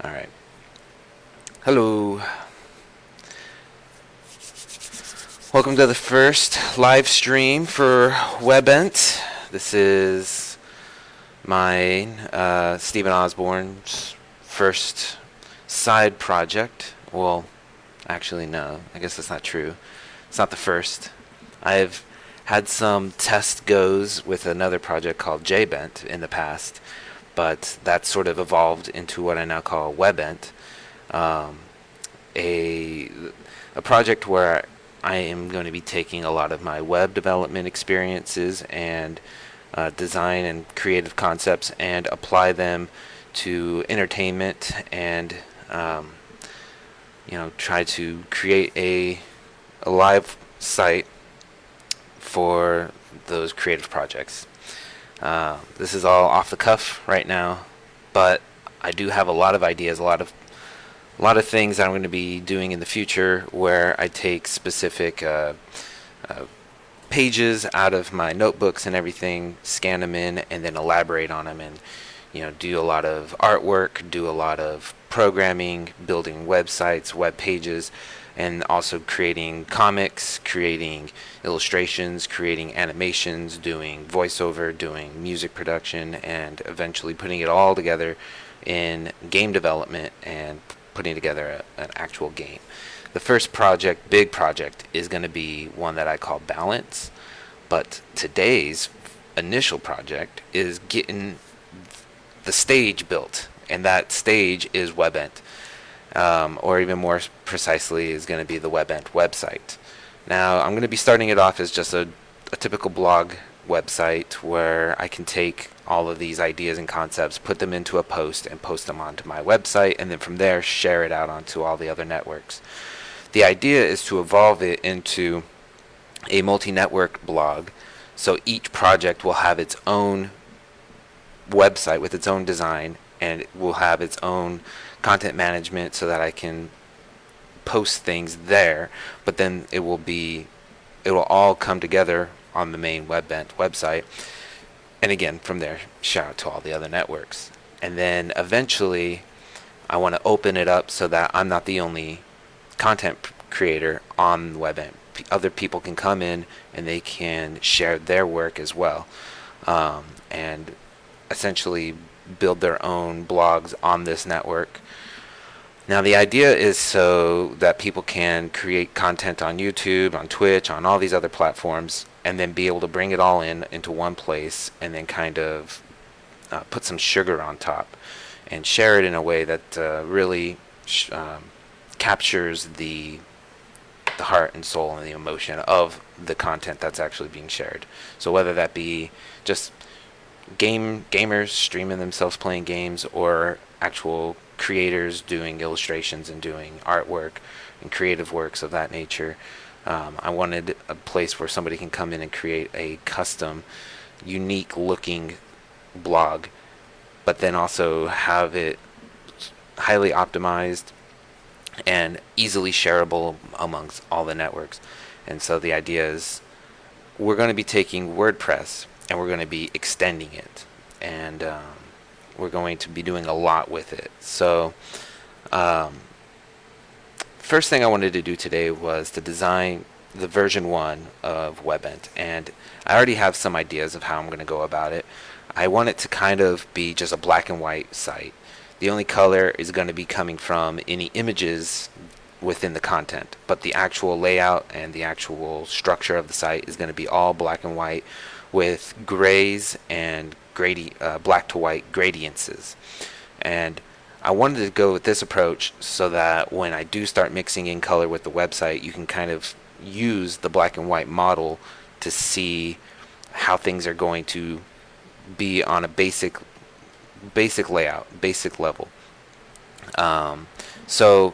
All right. Hello. Welcome to the first live stream for WebEnt. This is my Stephen Osborne's first side project. Well, actually, no. I guess that's not true. It's not the first. I've had some test goes with another project called JBent in the past, but that sort of evolved into what I now call WebEnt. Um, a a project where I am going to be taking a lot of my web development experiences and design and creative concepts and apply them to entertainment and um, try to create a live site for those creative projects. This is all off the cuff right now, but I do have a lot of ideas, a lot of things that I'm going to be doing in the future where I take specific uh, pages out of my notebooks and everything, scan them in, and then elaborate on them, and do a lot of artwork, do a lot of programming, building websites, web pages, and also creating comics, creating illustrations, creating animations, doing voiceover, doing music production, and eventually putting it all together in game development and putting together an actual game. The first project, big project, is going to be one that I call Balance, but today's initial project is getting the stage built, and that stage is WebEnt, or even more precisely, is going to be the WebEnt website. Now, I'm going to be starting it off as just a typical blog website where I can take all of these ideas and concepts, put them into a post, and post them onto my website, and then from there share it out onto all the other networks. The idea is to evolve it into a multi-network blog, so each project will have its own website with its own design, and it will have its own content management so that I can post things there, but then it will all come together on the main WebEnt website, and again from there shout out to all the other networks. And then eventually I want to open it up so that I'm not the only content creator on WebEnt. Other people can come in and they can share their work as well, and essentially build their own blogs on this network. Now, the idea is so that people can create content on YouTube, on Twitch, on all these other platforms, and then be able to bring it all into one place, and then kind of put some sugar on top and share it in a way that really captures the heart and soul and the emotion of the content that's actually being shared. So whether that be just gamers streaming themselves playing games, or actual creators doing illustrations and doing artwork and creative works of that nature. I wanted a place where somebody can come in and create a custom, unique looking blog, but then also have it highly optimized and easily shareable amongst all the networks. And so the idea is we're going to be taking WordPress and we're going to be extending it, and we're going to be doing a lot with it. So first thing I wanted to do today was to design the version 1 of WebEnt, and I already have some ideas of how I'm going to go about it. I want it to kind of be just a black and white site. The only color is going to be coming from any images within the content, but the actual layout and the actual structure of the site is going to be all black and white with grays and black to white gradiences. And I wanted to go with this approach so that when I do start mixing in color with the website, you can kind of use the black and white model to see how things are going to be on a basic layout, basic level. So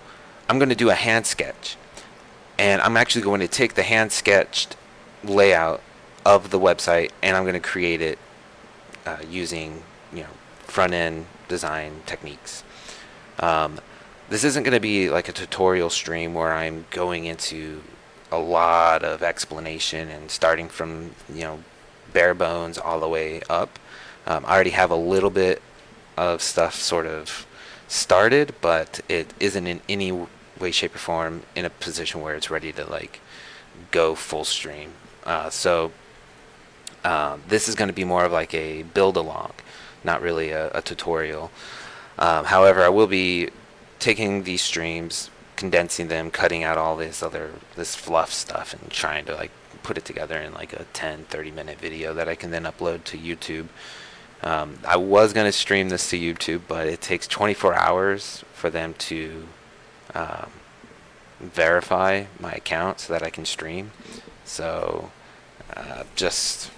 I'm going to do a hand sketch, and I'm actually going to take the hand sketched layout of the website, and I'm going to create it using front end design techniques. This isn't going to be like a tutorial stream where I'm going into a lot of explanation and starting from bare bones all the way up. I already have a little bit of stuff sort of started, but it isn't in any way, shape, or form in a position where it's ready to like go full stream. This is going to be more of like a build along, not really a tutorial. However, I will be taking these streams, condensing them, cutting out all this fluff stuff, and trying to like put it together in like a 10-30 minute video that I can then upload to YouTube. I was going to stream this to YouTube, but it takes 24 hours for them to verify my account so that I can stream. So just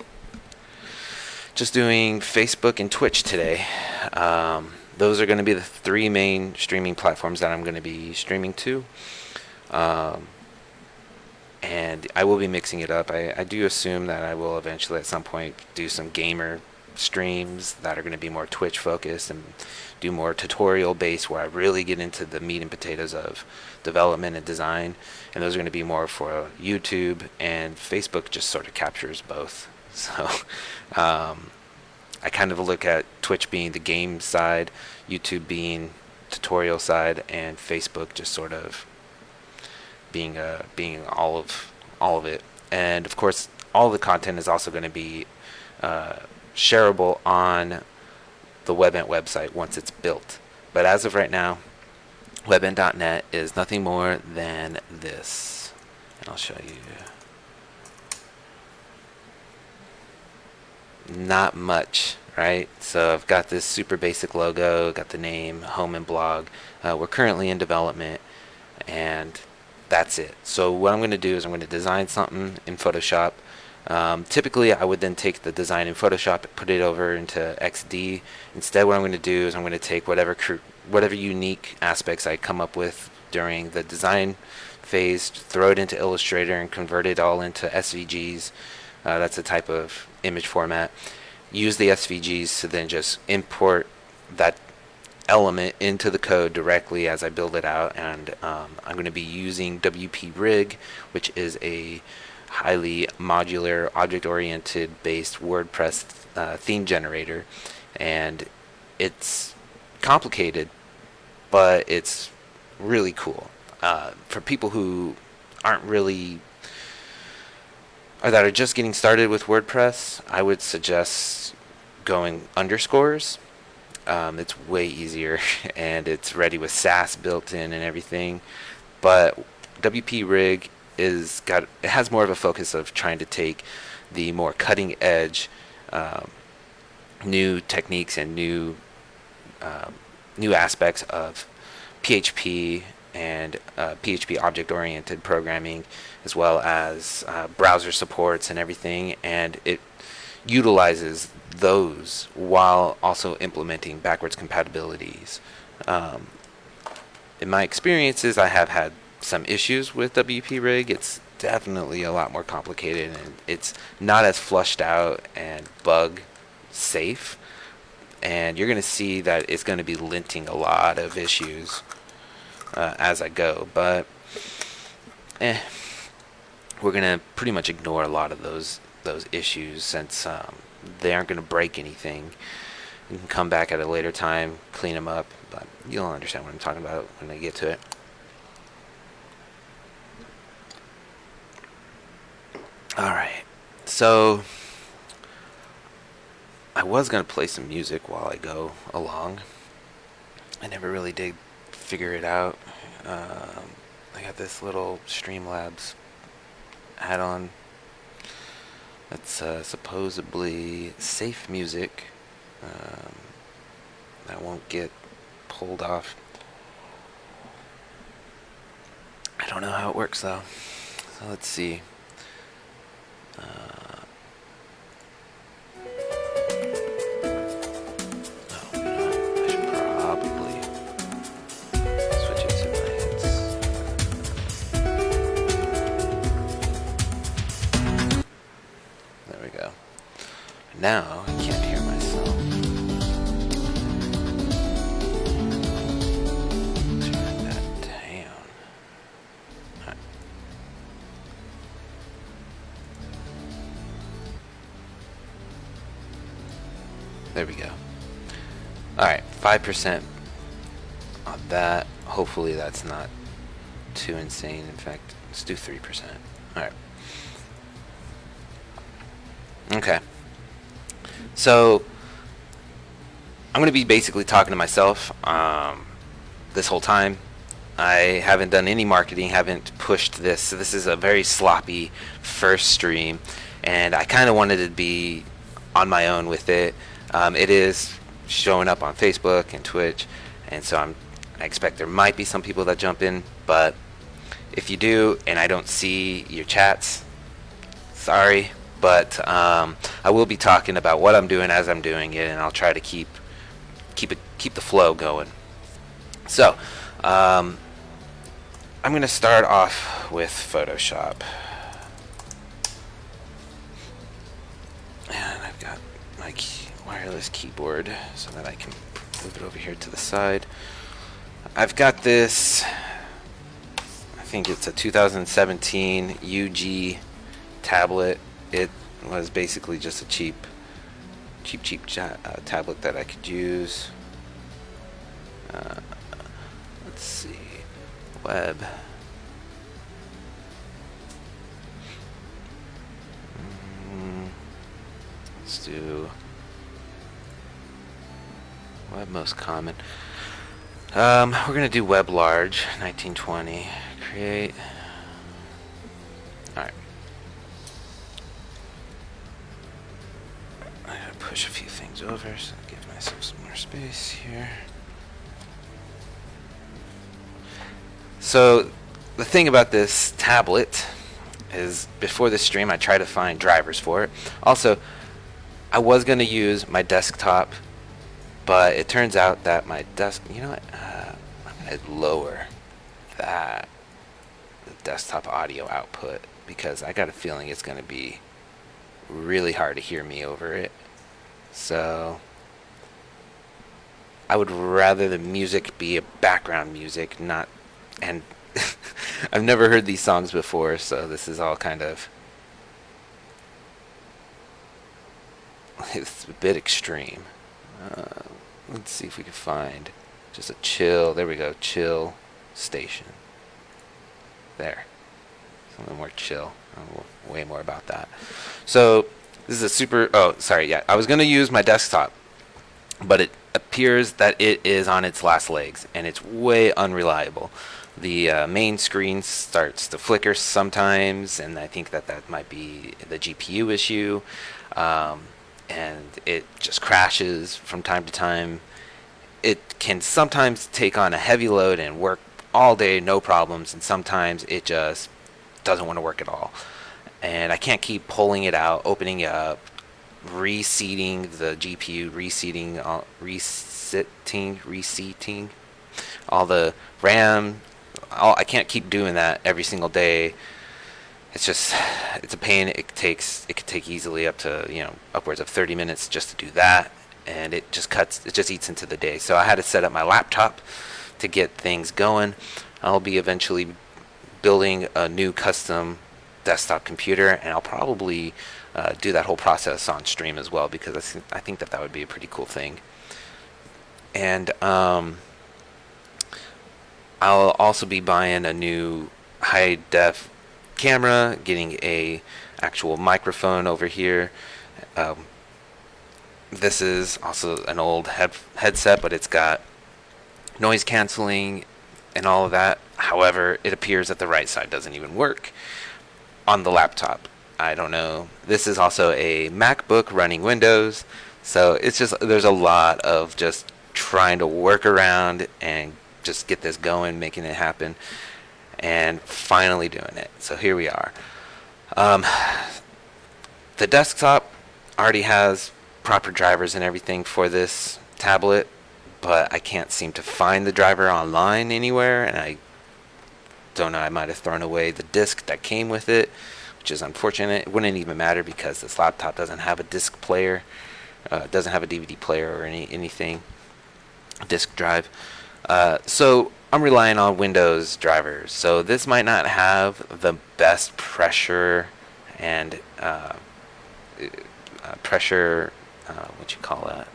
doing Facebook and Twitch today. Those are going to be the 3 main streaming platforms that I'm going to be streaming to. And I will be mixing it up. I do assume that I will eventually at some point do some gamer streams that are going to be more Twitch focused, and do more tutorial based where I really get into the meat and potatoes of development and design. And those are going to be more for YouTube, and Facebook just sort of captures both. So I kind of look at Twitch being the game side, YouTube being tutorial side, and Facebook just sort of being all of it. And of course, all the content is also going to be shareable on the Webent website once it's built. But as of right now, Webent.net is nothing more than this. And I'll show you. Not much, right? So I've got this super basic logo, got the name, home and blog. We're currently in development, and that's it. So what I'm going to do is I'm going to design something in Photoshop. Typically I would then take the design in Photoshop and put it over into XD. Instead, what I'm going to do is I'm going to take whatever unique aspects I come up with during the design phase, throw it into Illustrator, and convert it all into SVGs. That's a type of image format. Use the SVGs to then just import that element into the code directly as I build it out. And I'm going to be using WP Rig, which is a highly modular, object-oriented based WordPress theme generator. And it's complicated, but it's really cool. For people who aren't really, or that are just getting started with WordPress, I would suggest going underscores. It's way easier, and it's ready with Sass built in and everything. But WP Rig it has more of a focus of trying to take the more cutting edge new techniques and new aspects of PHP and PHP object-oriented programming, as well as browser supports and everything, and it utilizes those while also implementing backwards compatibilities. In my experiences, I have had some issues with WP Rig. It's definitely a lot more complicated, and it's not as flushed out and bug safe. And you're going to see that it's going to be linting a lot of issues as I go. But we're going to pretty much ignore a lot of those issues, since they aren't going to break anything. You can come back at a later time, clean them up, but you'll understand what I'm talking about when I get to it. Alright, so I was going to play some music while I go along. I never really did figure it out. I got this little Streamlabs add-on that's supposedly safe music that won't get pulled off. I don't know how it works though. So let's see. I should probably switch it to my There we go. Now I can't hear myself. Turn that down. Right. There we go. Alright, 5% that. Hopefully that's not too insane. In fact, let's do 3%. All right. Okay. So I'm going to be basically talking to myself this whole time. I haven't done any marketing, haven't pushed this. So this is a very sloppy first stream, and I kind of wanted to be on my own with it. It is showing up on Facebook and Twitch, and so I expect there might be some people that jump in, but if you do and I don't see your chats, sorry, but I will be talking about what I'm doing as I'm doing it, and I'll try to keep the flow going. So I'm going to start off with Photoshop. And I've got my wireless keyboard so that I can move it over here to the side. I've got this, I think it's a 2017 UG tablet. It was basically just a cheap tablet that I could use. Let's see. Web. Let's do web most common. We're gonna do web large 1920. Create. All right. I gotta push a few things over so I give myself some more space here. So the thing about this tablet is before this stream I tried to find drivers for it. Also, I was going to use my desktop, but it turns out that my you know what, I'm going to lower the desktop audio output because I got a feeling it's going to be really hard to hear me over it. So I would rather the music be a background music, not, and I've never heard these songs before, so this is all kind of, it's a bit extreme. Let's see if we can find just a chill, there we go, chill station. There. Something more chill. Way more about that. So this is a super, oh, sorry, yeah. I was going to use my desktop, but it appears that it is on its last legs, and it's way unreliable. The main screen starts to flicker sometimes, and I think that might be the GPU issue. And it just crashes from time to time. It can sometimes take on a heavy load and work all day, no problems, and sometimes it just doesn't want to work at all. And I can't keep pulling it out, opening it up, reseating the GPU, reseating all the RAM. I can't keep doing that every single day. It's just, it's a pain. It could take easily up to, upwards of 30 minutes just to do that. And it just eats into the day. So I had to set up my laptop to get things going. I'll be eventually building a new custom desktop computer, and I'll probably do that whole process on stream as well, because I think that would be a pretty cool thing. And I'll also be buying a new high def camera, getting a actual microphone over here. This is also an old headset, but it's got noise canceling and all of that. However, it appears that the right side doesn't even work on the laptop. I don't know. This is also a MacBook running Windows, so it's just, there's a lot of just trying to work around and just get this going, making it happen, and finally doing it. So here we are. The desktop already has proper drivers and everything for this tablet, but I can't seem to find the driver online anywhere, and I don't know, I might have thrown away the disc that came with it, which is unfortunate. It wouldn't even matter because this laptop doesn't have a disc player, doesn't have a DVD player or anything, disk drive. So I'm relying on Windows drivers. So this might not have the best pressure and what you call that?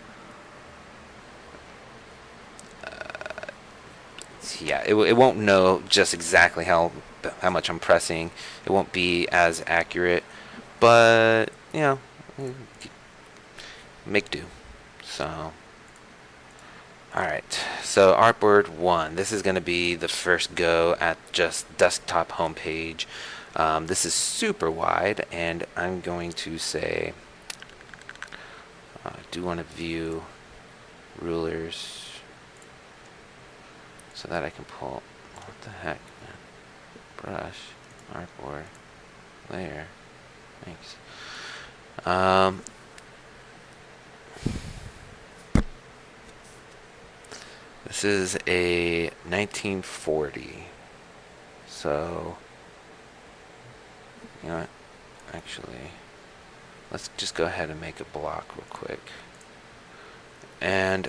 yeah, it won't know just exactly how much I'm pressing. It won't be as accurate, but make do. So, all right. So Artboard 1. This is going to be the first go at just desktop homepage. This is super wide, and I'm going to say I do want to view rulers so that I can pull. What the heck, man? Brush, artboard, layer. Thanks. This is a 1940. So, you know what? Actually, let's just go ahead and make a block real quick. And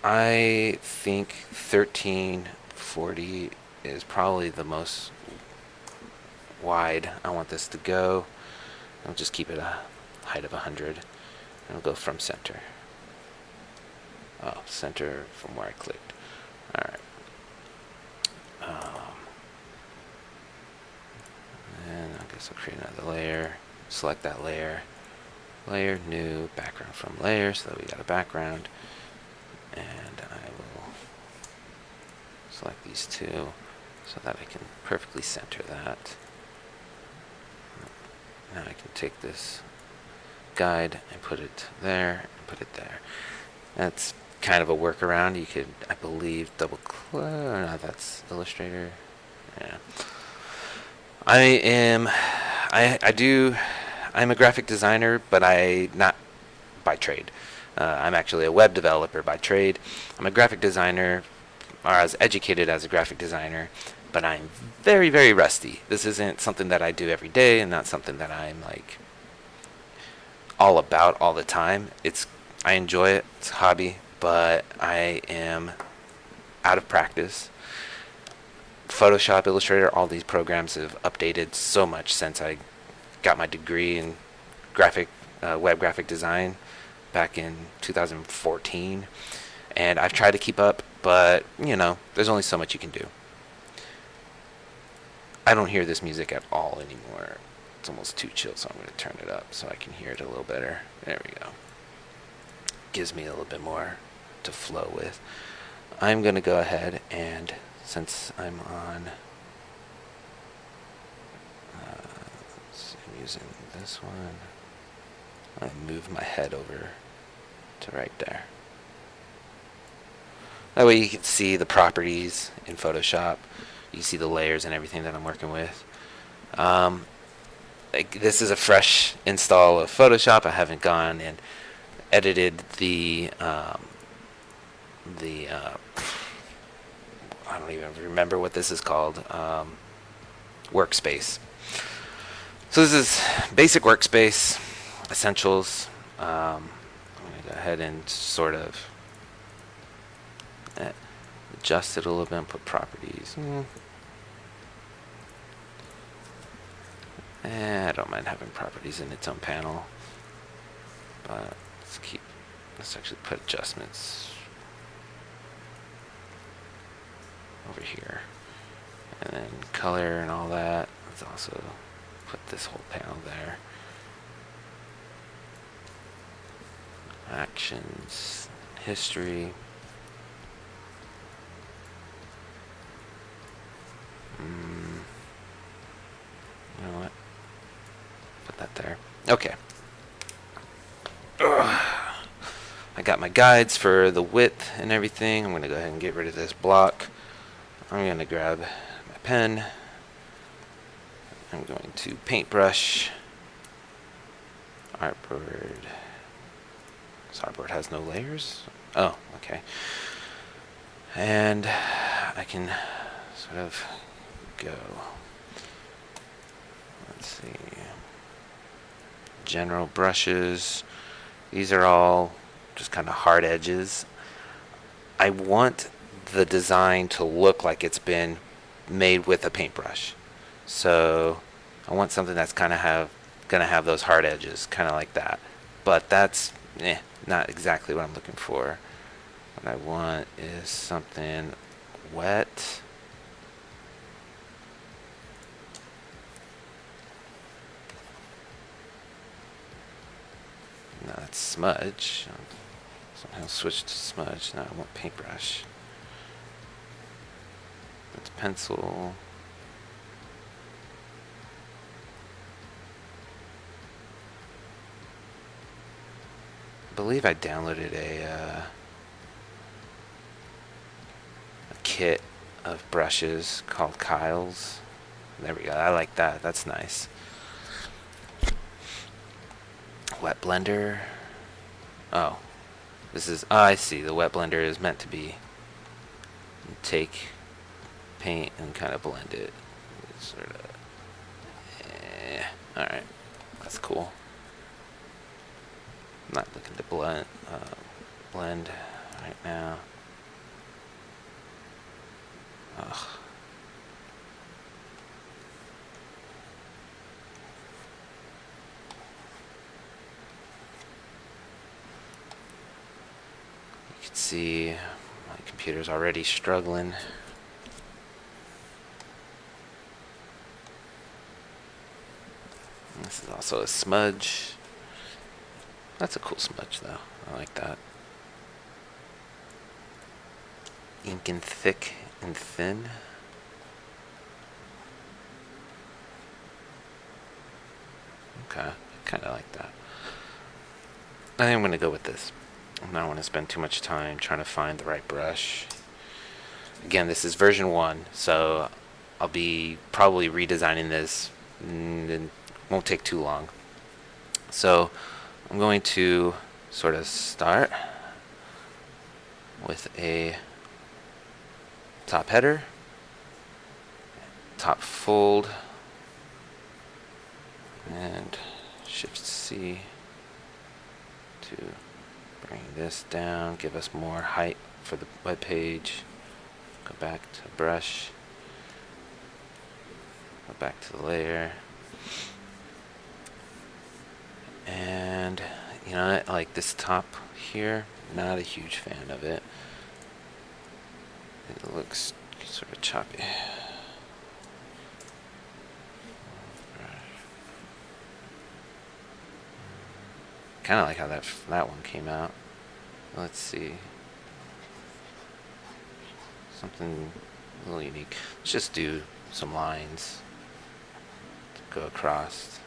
I think 1340 is probably the most wide I want this to go. I'll just keep it a height of 100, and I'll go from center. Oh, center from where I clicked. All right. And I guess I'll create another layer. Select that layer. Layer, new, background from layer, so that we got a background. And I will select these two so that I can perfectly center that. Now I can take this guide and put it there and put it there. That's kind of a workaround. You could, I believe, double click. No, that's Illustrator. Yeah. I'm a graphic designer, but not by trade. I'm actually a web developer by trade. I'm a graphic designer, or I was educated as a graphic designer, but I'm very, very rusty. This isn't something that I do every day, and not something that I'm like all about all the time. I enjoy it. It's a hobby, but I am out of practice. Photoshop, Illustrator, all these programs have updated so much since I got my degree in web graphic design back in 2014, and I've tried to keep up, but there's only so much you can do. I don't hear this music at all anymore. It's almost too chill, so I'm going to turn it up so I can hear it a little better. There we go. Gives me a little bit more to flow with. I'm going to go ahead and, since I'm on, I'm using this one, I move my head over to right there. That way you can see the properties in Photoshop. You can see the layers and everything that I'm working with. This is a fresh install of Photoshop. I haven't gone and edited the I don't even remember what this is called. Workspace. So this is basic workspace essentials. I'm going to go ahead and sort of adjust it a little bit and put properties. I don't mind having properties in its own panel, but let's actually put adjustments over here, and then color and all that. Let's also put this whole panel there. Actions, history. You know what? Put that there. Okay. I got my guides for the width and everything. I'm going to go ahead and get rid of this block. I'm going to grab my pen. I'm going to paintbrush. Artboard. This artboard has no layers. Oh, okay. And I can sort of go. Let's see. General brushes. These are all just kind of hard edges. I want the design to look like it's been made with a paintbrush. So I want something that's kind of gonna have those hard edges, kind of like that. But that's not exactly what I'm looking for. What I want is something wet. No, that's smudge. Somehow switch to smudge. Now I want paintbrush. That's pencil. I believe I downloaded a kit of brushes called Kyle's. There we go. I like that. That's nice. Wet blender. Oh, this is. Oh, I see. The wet blender is meant to be take paint and kind of blend it. Sort of. All right, that's cool. I'm not looking to blend right now. Ugh. You can see my computer's already struggling. This is also a smudge. That's a cool smudge though. I like that. Ink and thick and thin. Okay, kind of like that. I think I'm going to go with this. I don't want to spend too much time trying to find the right brush. Again, this is version 1, so I'll be probably redesigning this, and it won't take too long. So I'm going to sort of start with a top header, top fold, and Shift C to bring this down, give us more height for the web page. Go back to brush, go back to the layer, and you know, like this top here, not a huge fan of it. It looks sort of choppy. Kind of like how that one came out. Let's see. Something a little unique. Let's just do some lines to go across.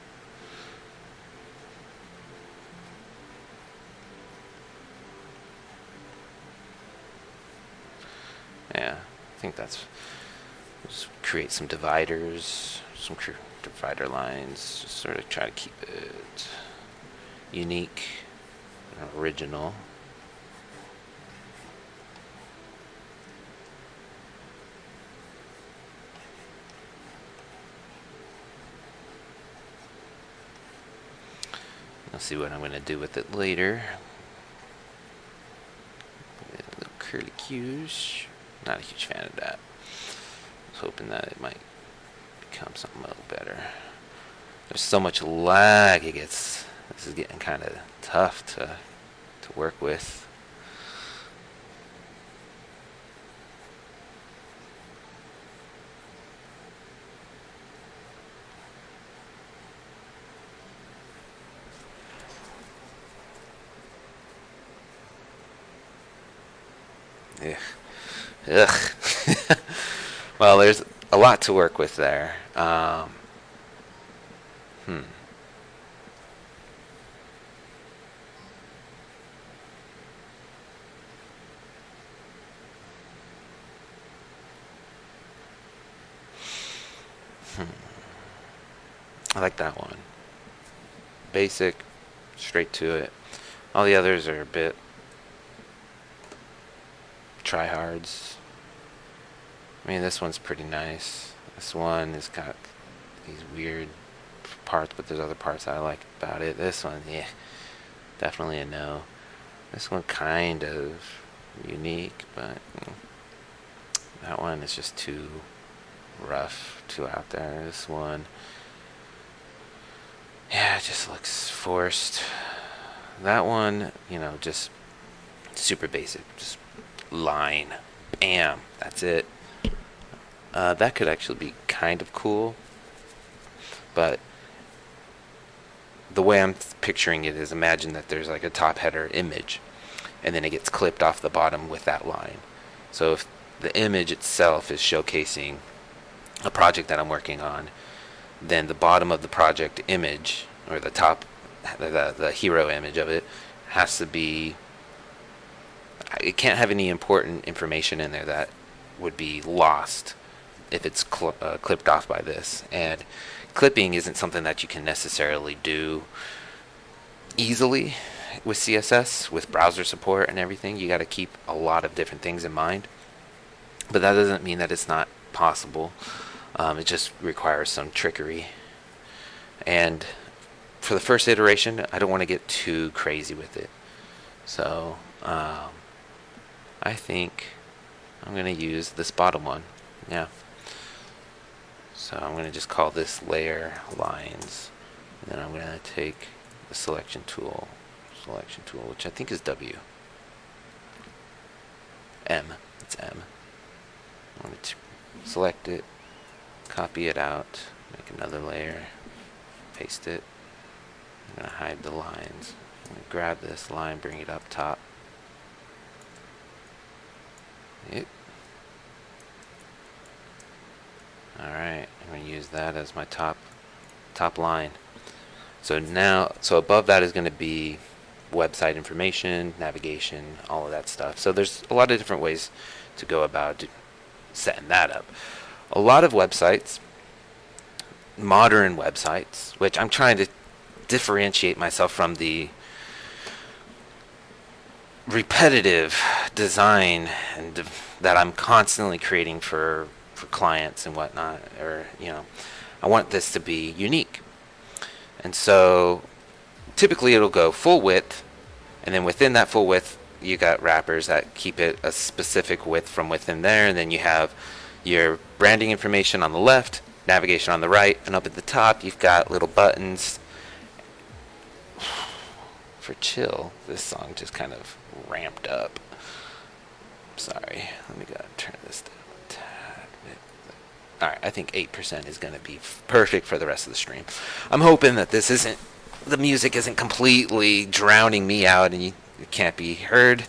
Yeah, I think that's. Just create some dividers, some divider lines. Just sort of try to keep it unique and original. I'll see what I'm going to do with it later. The curlicues. Not a huge fan of that. I was hoping that it might become something a little better. There's so much lag. This is getting kind of tough to work with. Ugh. Well, there's a lot to work with there. I like that one. Basic, straight to it. All the others are a bit tryhards. I mean, this one's pretty nice. This one has got these weird parts, but there's other parts I like about it. This one, yeah, definitely a no. This one kind of unique, but that one is just too rough, too out there. This one, yeah, it just looks forced. That one, you know, just super basic. Just line. Bam. That's it. That could actually be kind of cool, but the way I'm picturing it is, imagine that there's like a top header image, and then it gets clipped off the bottom with that line. So if the image itself is showcasing a project that I'm working on, then the bottom of the project image, or the top, the hero image of it, has to be, it can't have any important information in there that would be lost if it's clipped off by this. And clipping isn't something that you can necessarily do easily with CSS, with browser support and everything. You got to keep a lot of different things in mind, but that doesn't mean that it's not possible. It just requires some trickery. And for the first iteration, I don't want to get too crazy with it. So I think I'm going to use this bottom one. Yeah. So I'm going to just call this layer lines. And then I'm going to take the selection tool, which I think is W. M. It's M. I'm going to select it, copy it out, make another layer, paste it. I'm going to hide the lines. I'm going to grab this line, bring it up top. Yep. Alright, I'm going to use that as my top line. So now, above that is going to be website information, navigation, all of that stuff. So there's a lot of different ways to go about setting that up. A lot of websites, modern websites, which I'm trying to differentiate myself from the repetitive design and that I'm constantly creating for clients and whatnot, or I want this to be unique. And so typically it'll go full width, and then within that full width you got wrappers that keep it a specific width from within there, and then you have your branding information on the left, navigation on the right, and up at the top you've got little buttons. For chill, this song just kind of ramped up. Sorry, let me go turn this down a tad bit. Alright, I think 8% is going to be perfect for the rest of the stream. I'm hoping that the music isn't completely drowning me out and it can't be heard.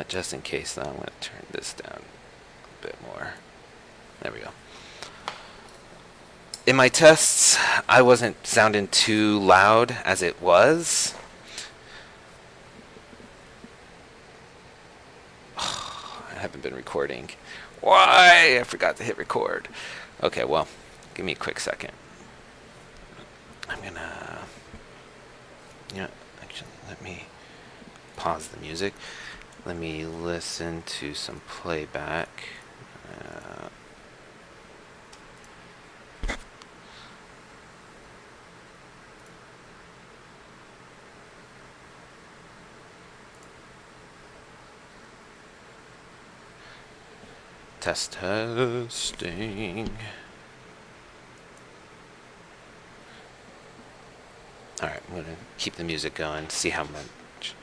Just in case, though, I'm going to turn this down a bit more. There we go. In my tests, I wasn't sounding too loud as it was. I haven't been recording. Why? I forgot to hit record. Okay, well, give me a quick second. I'm gonna... actually, let me pause the music. Let me listen to some playback. Testing. Alright, I'm going to keep the music going, see how much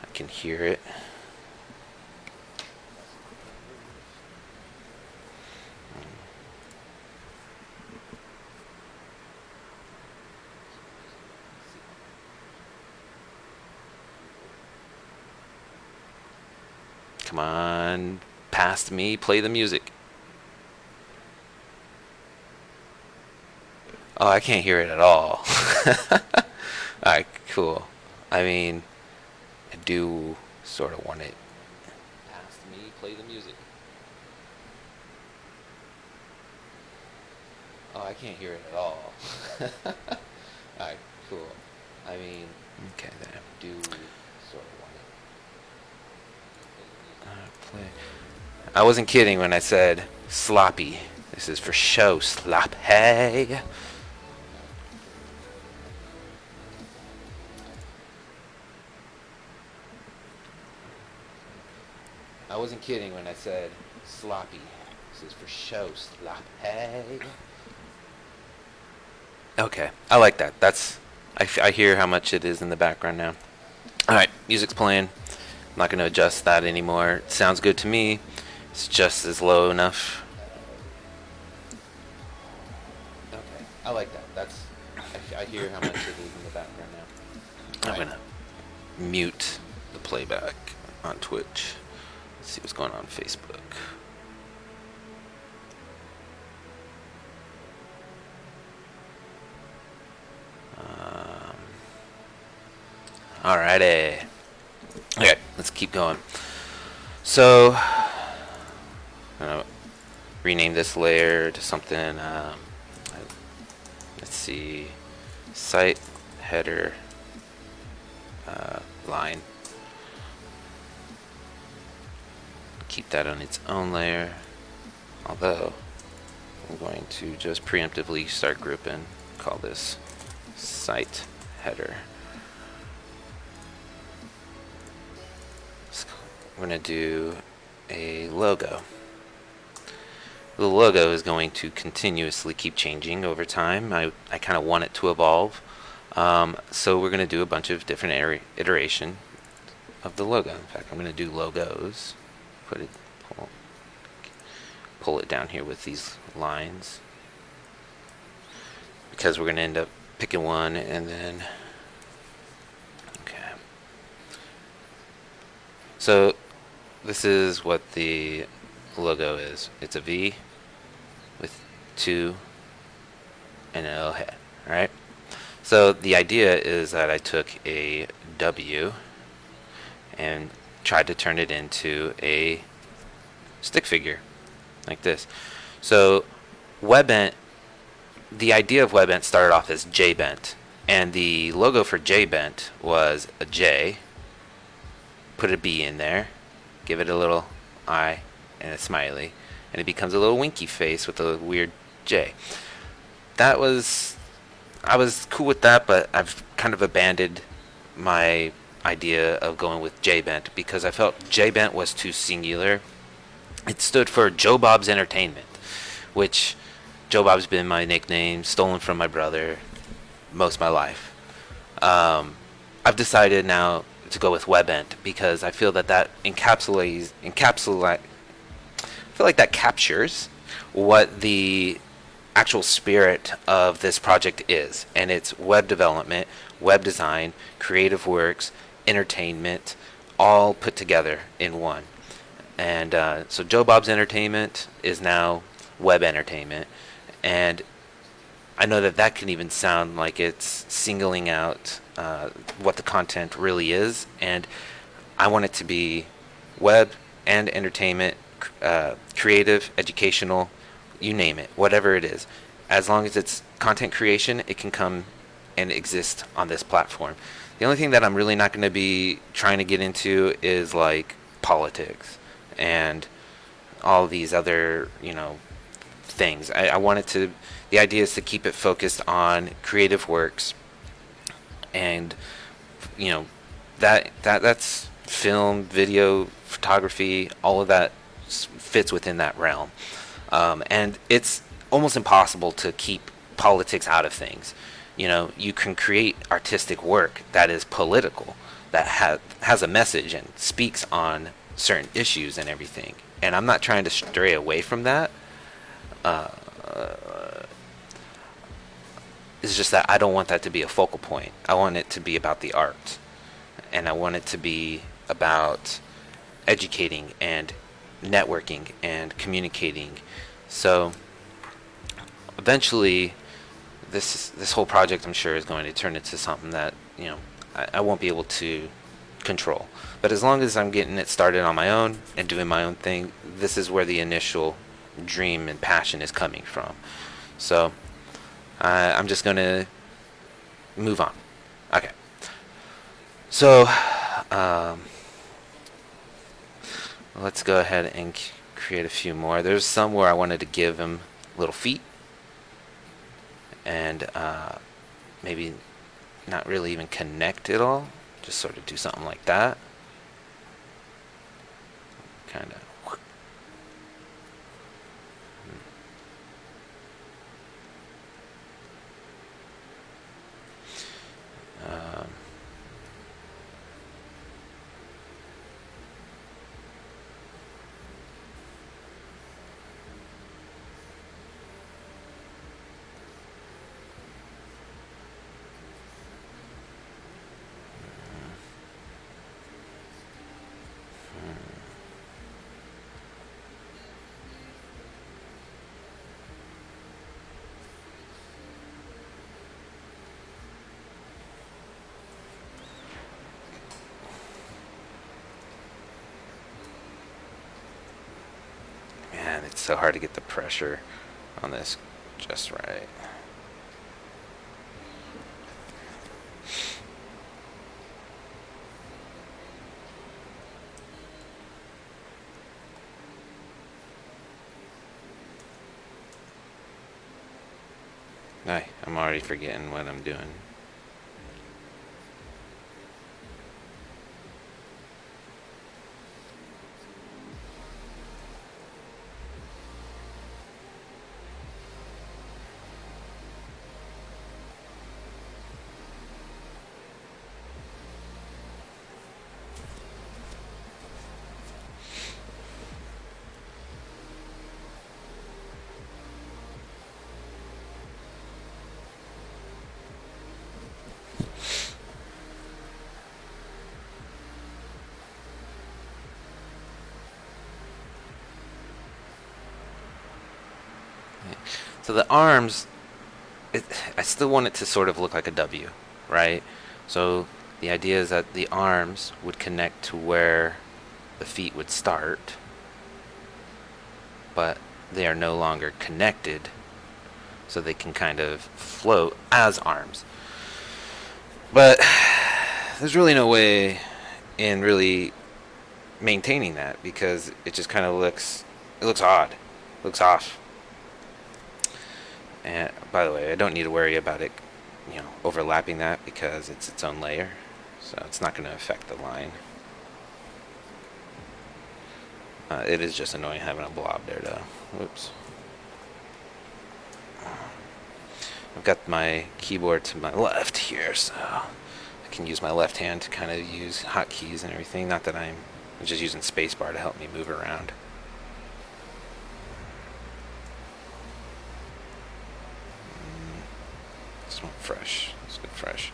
I can hear it. Come on. Past me, play the music. Oh, I can't hear it at all. Alright, cool. I mean, I do sort of want it. Past me, play the music. Oh, I can't hear it at all. Alright, cool. I mean, okay, then I do sort of want it. Play. I wasn't kidding when I said sloppy. This is for show slop. Hey. I wasn't kidding when I said sloppy. This is for show slop. Hey. Okay, I like that. I hear how much it is in the background now. All right, music's playing. I'm not going to adjust that anymore. It sounds good to me. It's just as low enough. Okay, I like that. I hear how much it is in the background now. I'm going to mute the playback on Twitch. Let's see what's going on Facebook. Alrighty. Okay, let's keep going. So, I'm gonna rename this layer to something. Let's see, site header line. Keep that on its own layer. Although, I'm going to just preemptively start grouping. Call this site header. We're going to do a logo. The logo is going to continuously keep changing over time. I kind of want it to evolve. So we're going to do a bunch of different iteration of the logo. In fact, I'm going to do logos. Pull it down here with these lines. Because we're going to end up picking one and then... Okay. So this is what the logo is. It's a V with 2 and an L head. Alright? So the idea is that I took a W and tried to turn it into a stick figure like this. So WebBent, the idea of WebBent started off as JBent, and the logo for JBent was a J, put a B in there, give it a little eye and a smiley, and it becomes a little winky face with a weird J. I was cool with that, but I've kind of abandoned my idea of going with JBent because I felt JBent was too singular. It stood for Joe Bob's Entertainment, which Joe Bob's been my nickname, stolen from my brother most of my life. I've decided now to go with WebBent because I feel that I feel like that captures what the actual spirit of this project is, and it's web development, web design, creative works, entertainment, all put together in one. And so Joe Bob's Entertainment is now web entertainment, and I know that that can even sound like it's singling out what the content really is, and I want it to be web and entertainment, creative, educational, you name it, whatever it is. As long as it's content creation, it can come and exist on this platform. The only thing that I'm really not going to be trying to get into is like politics and all these other, things. I want it to, the idea is to keep it focused on creative works, and that's film, video, photography, all of that fits within that realm. And it's almost impossible to keep politics out of things. You can create artistic work that is political, that has a message and speaks on certain issues and everything. And I'm not trying to stray away from that. It's just that I don't want that to be a focal point. I want it to be about the art. And I want it to be about educating and networking and communicating. So eventually this whole project, I'm sure, is going to turn into something that I won't be able to control. But as long as I'm getting it started on my own and doing my own thing, this is where the initial dream and passion is coming from. So I'm just going to move on. Okay. So let's go ahead and create a few more. There's some where I wanted to give him little feet and maybe not really even connect it all. Just sort of do something like that. Kind of. It's so hard to get the pressure on this just right. I'm already forgetting what I'm doing. So the arms, I still want it to sort of look like a W, right? So the idea is that the arms would connect to where the feet would start, but they are no longer connected, so they can kind of float as arms. But there's really no way in really maintaining that, because it just kind of looks odd, looks off. And by the way, I don't need to worry about it, overlapping that, because it's its own layer, so it's not going to affect the line. It is just annoying having a blob there, though. Whoops. I've got my keyboard to my left here, so I can use my left hand to kind of use hotkeys and everything. Not that I'm just using spacebar to help me move around. This one fresh. It's good fresh.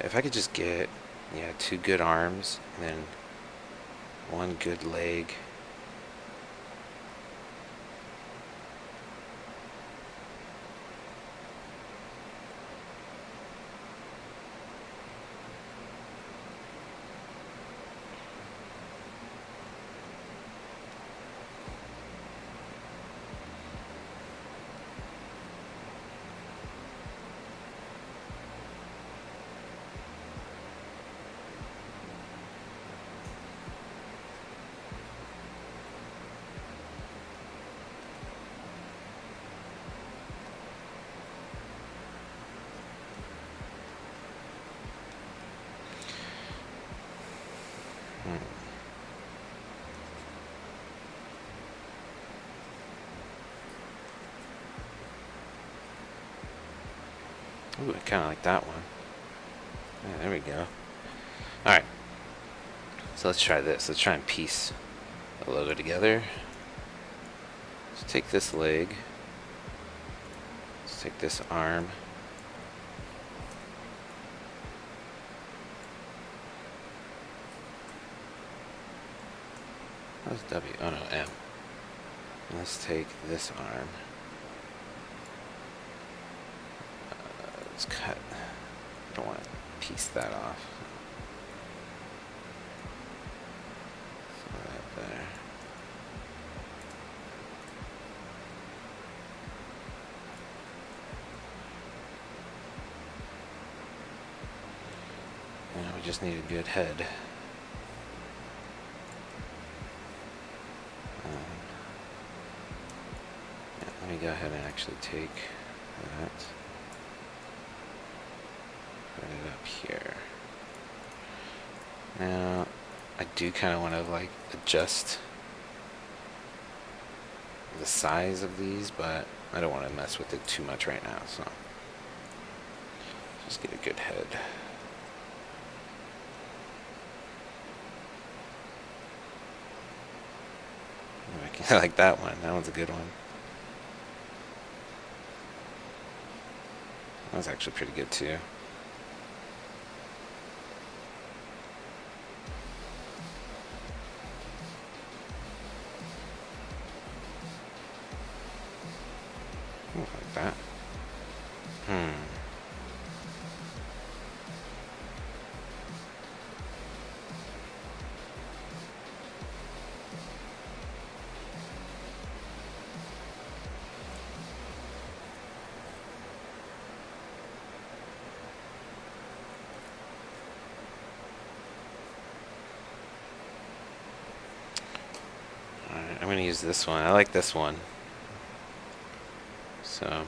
If I could just get, 2 good arms and then 1 good leg. Ooh, I kind of like that one. Yeah, there we go. Alright. So let's try this. Let's try and piece the logo together. Let's take this leg. Let's take this arm. That's W. Oh no, M. Let's take this arm. Let's cut. I don't want to piece that off. So that there. Now we just need a good head. Let me go ahead and actually take that. Put it up here. Now, I do kind of want to adjust the size of these, but I don't want to mess with it too much right now, so Just get a good head. I like that one. That one's a good one. That was actually pretty good too. Ooh, like that. I'm going to use this one. I like this one. So,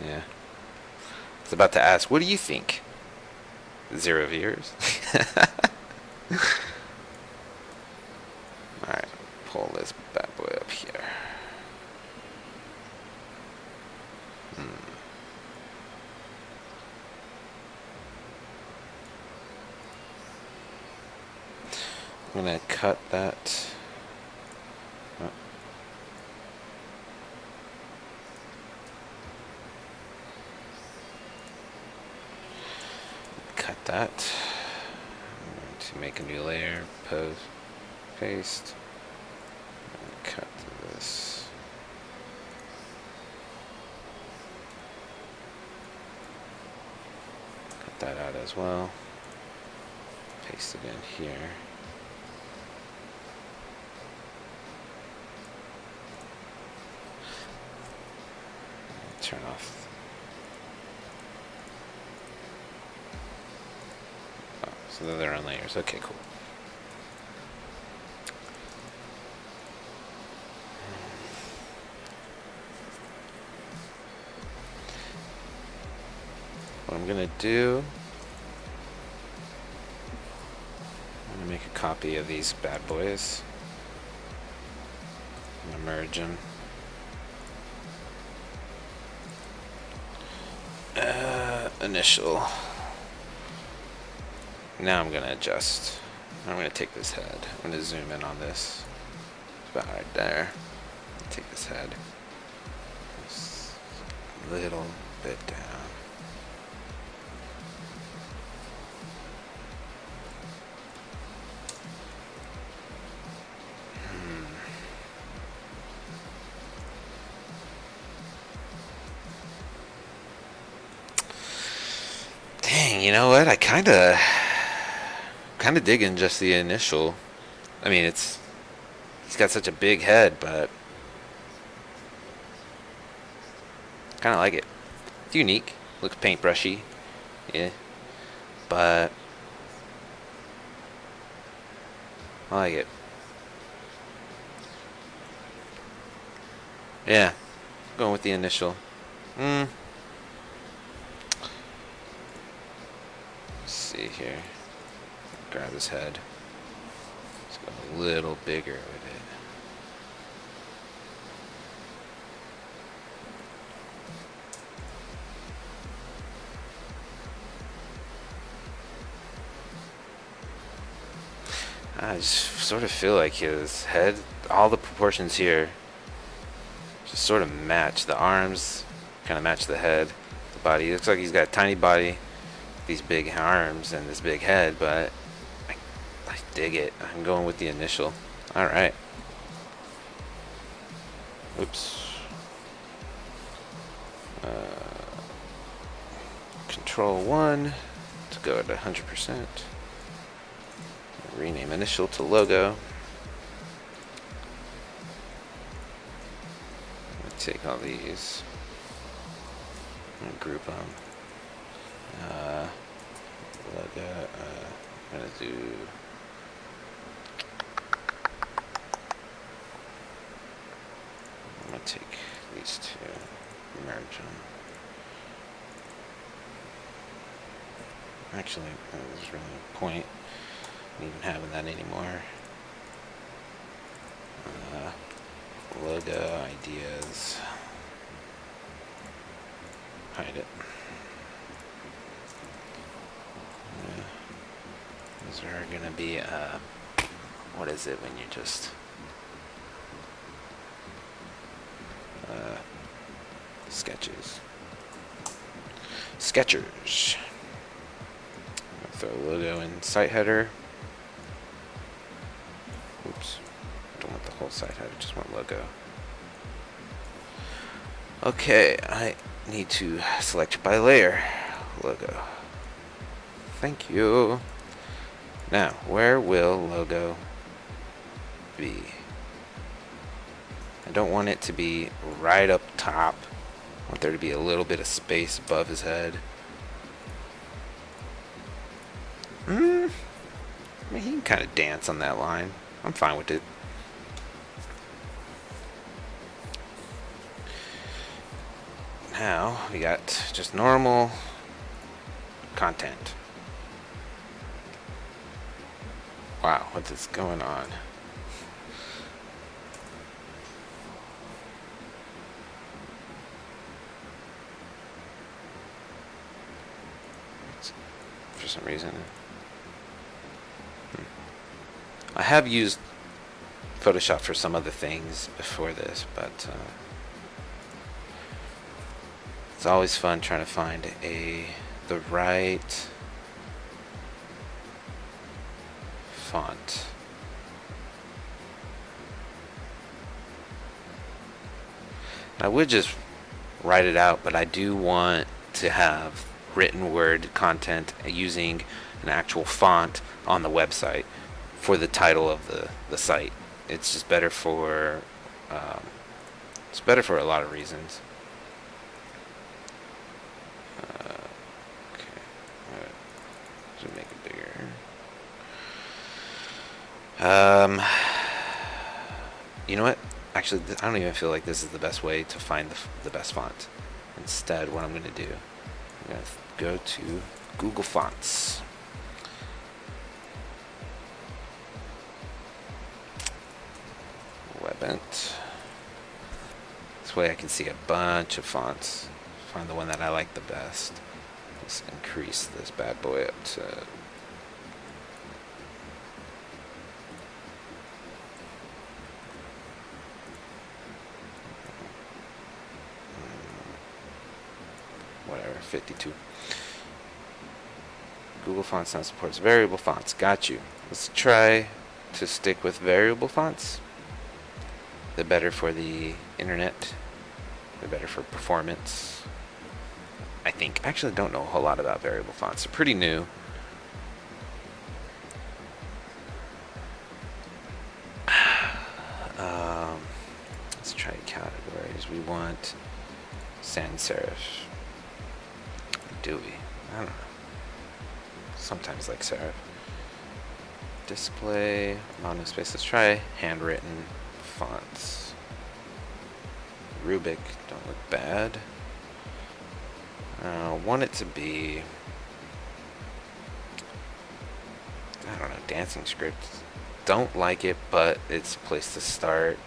yeah. I was about to ask, what do you think? 0 viewers? Alright, pull this bad boy up here. I'm going to cut that. Oh. Cut that. I'm going to make a new layer, post, paste, and cut this. Cut that out as well. Paste it in here. Turn off. Oh, so they're on layers. Okay, cool. What I'm gonna do, I'm gonna make a copy of these bad boys. I'm gonna merge them. Initial. Now I'm gonna adjust. I'm gonna take this head. I'm gonna zoom in on this. It's about right there. Take this head. Just a little bit down. Dang, you know what? I kind of digging just the initial. I mean, he's got such a big head, but kind of like it. It's unique. Looks paintbrushy. Yeah. But I like it. Yeah. Going with the initial. Let's see here. Grab his head. Let's go a little bigger with it. I just sort of feel like his head, all the proportions here, just sort of match. The arms kind of match the head, the body. It looks like he's got a tiny body, these big arms, and this big head, but I dig it. I'm going with the initial. Alright. Oops. Control 1 to go at 100%. Rename initial to logo. Take all these and group them. Logo. I'm gonna do. I'm gonna take these two, merge them. Actually, there's really no point in even having that anymore. Logo ideas. Hide it. Those are going to be, what is it when you just... sketches. Sketchers. Throw a logo in site header. Oops. I don't want the whole site header, just want logo. Okay, I need to select by layer. Logo. Thank you. Now, where will logo be? I don't want it to be right up top. I want there to be a little bit of space above his head. I mean, he can kind of dance on that line. I'm fine with it. Now, we got just normal content. Wow, what is going on? For some reason. I have used Photoshop for some other things before this, but it's always fun trying to find the right font. I would just write it out, but I do want to have written word content using an actual font on the website for the title of the site. It's just better for a lot of reasons. Okay, should make it bigger. You know what? Actually, I don't even feel like this is the best way to find the best font. Instead, what I'm going to do, I'm going to go to Google Fonts. Webent. This way I can see a bunch of fonts. Find the one that I like the best. Let's increase this bad boy up to... whatever, 52. Google Fonts now supports variable fonts. Got you. Let's try to stick with variable fonts. They're better for the internet. They're better for performance. I think. I actually don't know a whole lot about variable fonts. They're pretty new. Let's try categories. We want sans serif. Do we? I don't know. Sometimes like serif. Display, mono space. Let's try handwritten fonts. Rubik don't look bad. Want it to be, I don't know, dancing script. Don't like it, but it's a place to start.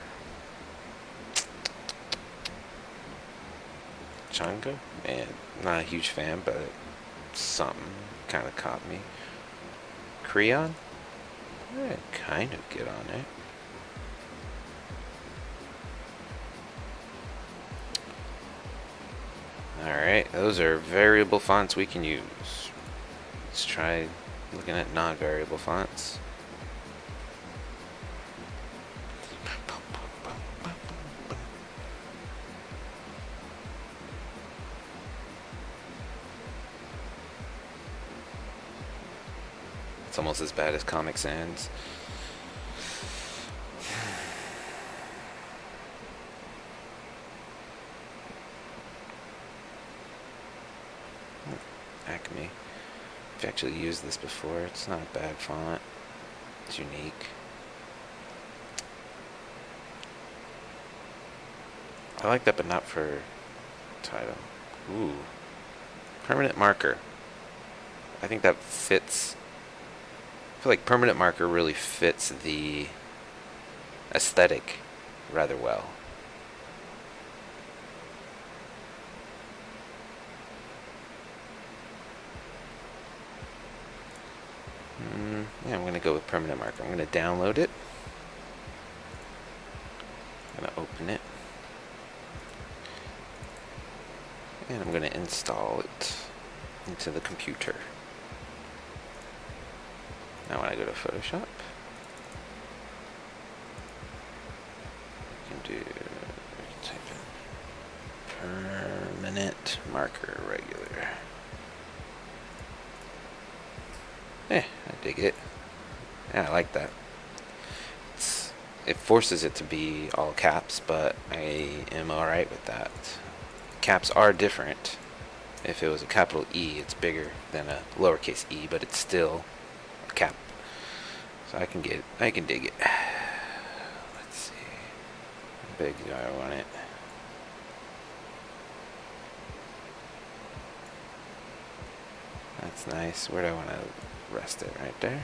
Django? Man, not a huge fan, but something kind of caught me. Creon? I kind of get on it. Alright, those are variable fonts we can use. Let's try looking at non-variable fonts. It's almost as bad as Comic Sans. Acme. I've actually used this before. It's not a bad font. It's unique. I like that, but not for title. Ooh. Permanent marker. I think that fits. I feel like permanent marker really fits the aesthetic rather well. to go with permanent marker. I'm going to download it. I'm going to open it. And I'm going to install it into the computer. Now when I go to Photoshop, I can type in permanent marker regular. I dig it. Yeah, I like that. It forces it to be all caps, but I am alright with that. Caps are different. If it was a capital E, it's bigger than a lowercase e, but it's still a cap. So I can dig it. Let's see. How big do I want it? That's nice. Where do I want to rest it? Right there.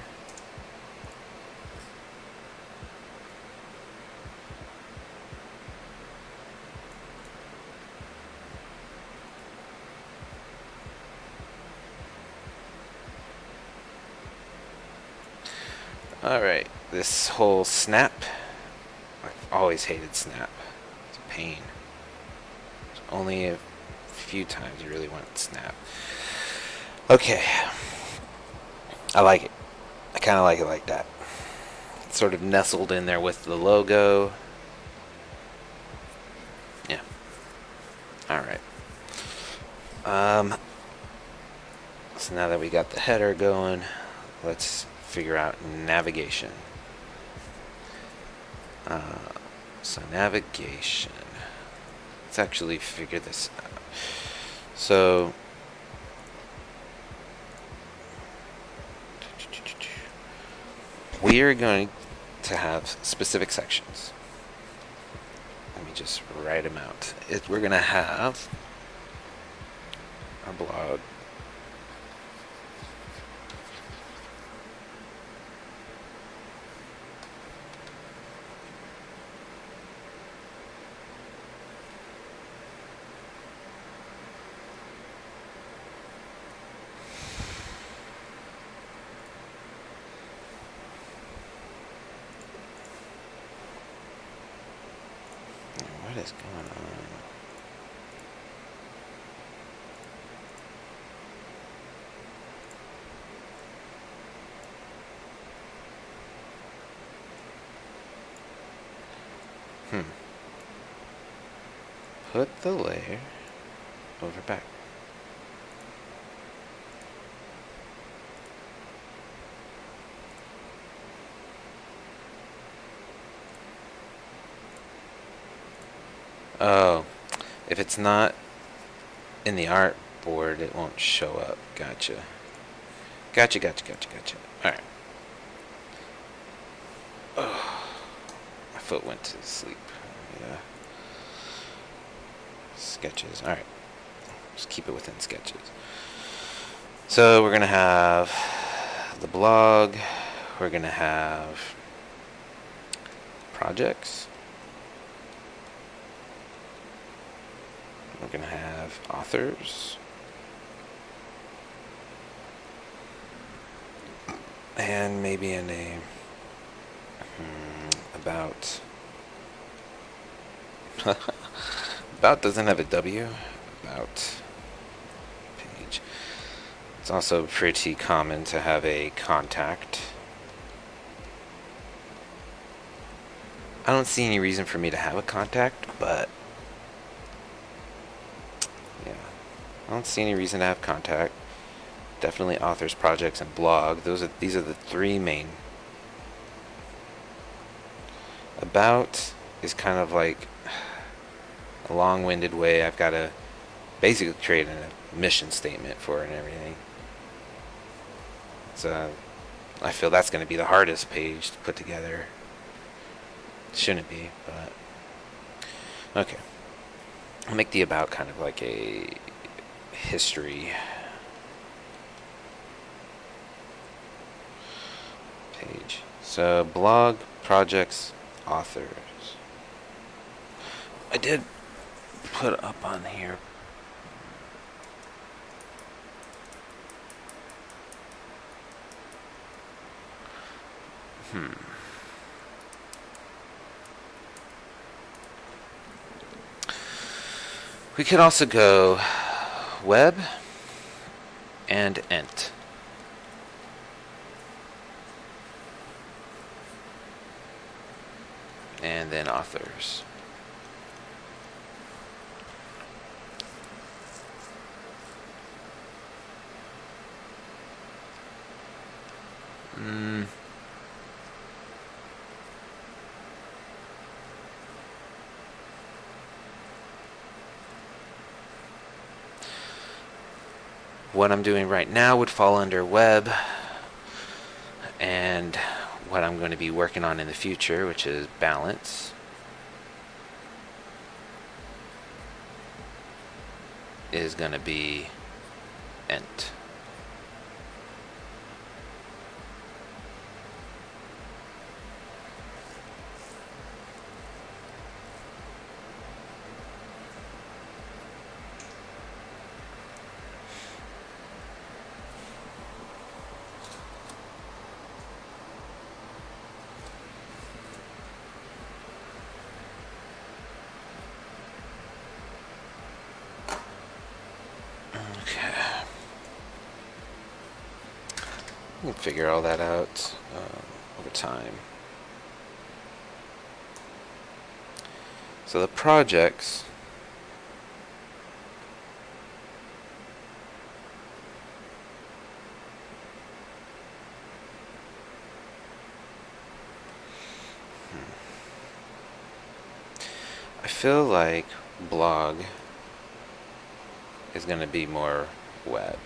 Alright, this whole snap, I've always hated snap. It's a pain. There's only a few times you really want snap. Okay. I like it. I kind of like it like that. It's sort of nestled in there with the logo. Yeah. Alright. So now that we got the header going, let's figure out navigation. So navigation. Let's actually figure this out. So we are going to have specific sections. Let me just write them out. We're going to have our blog. What is going on? Put the layer over back. Oh, if it's not in the artboard, it won't show up. Gotcha. Gotcha. Alright. Oh, my foot went to sleep. Yeah. Sketches. Alright. Just keep it within sketches. So we're going to have the blog. We're going to have projects. We're going to have authors. And maybe a name. About. About doesn't have a W. About page. It's also pretty common to have a contact. I don't see any reason for me to have a contact, but yeah, I don't see any reason to have contact. Definitely authors, projects, and blog. These are the three main. About is kind of like a long-winded way. I've got to basically create a mission statement for it and everything. So I feel that's going to be the hardest page to put together. Shouldn't be, but okay. I'll make the about kind of like a history page. So blog, projects, authors. I did put up on here. We could also go web and ent. And then authors. What I'm doing right now would fall under web, and what I'm going to be working on in the future, which is balance, is going to be ent. We can figure all that out over time. So the projects I feel like blog is going to be more web.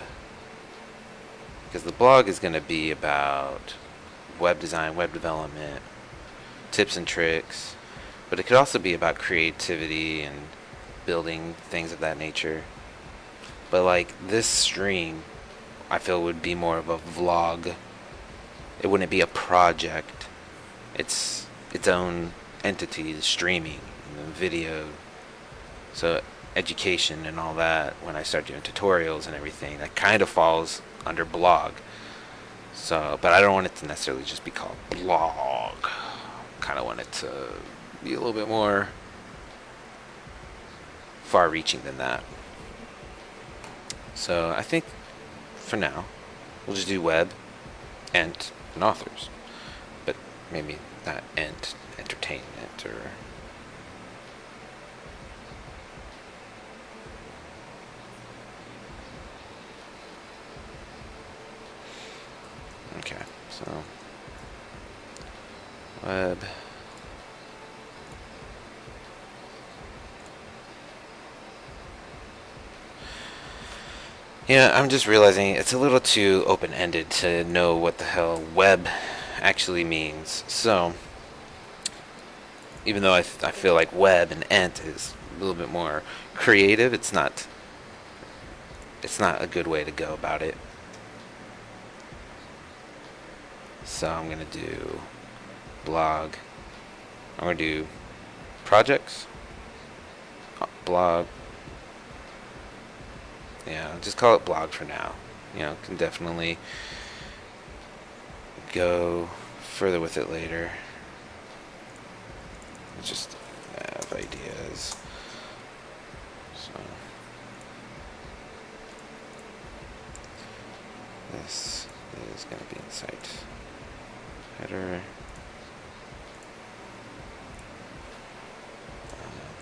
Because the blog is going to be about web design, web development, tips and tricks, but it could also be about creativity and building things of that nature. But like this stream, I feel would be more of a vlog. It wouldn't be a project. It's its own entity, the streaming, and the video. So education and all that, when I start doing tutorials and everything, that kind of falls under blog. So, but I don't want it to necessarily just be called blog. Kind of want it to be a little bit more far-reaching than that. So I think for now we'll just do web, ent, and authors, but maybe not ent, entertainment, or okay, so web, yeah, I'm just realizing it's a little too open-ended to know what the hell web actually means. So even though I feel like web and ent is a little bit more creative, it's not a good way to go about it. So I'm going to do blog. I'm going to do projects, blog. Yeah, just call it blog for now. You know, can definitely go further with it later. Just have ideas. So this is going to be in site header,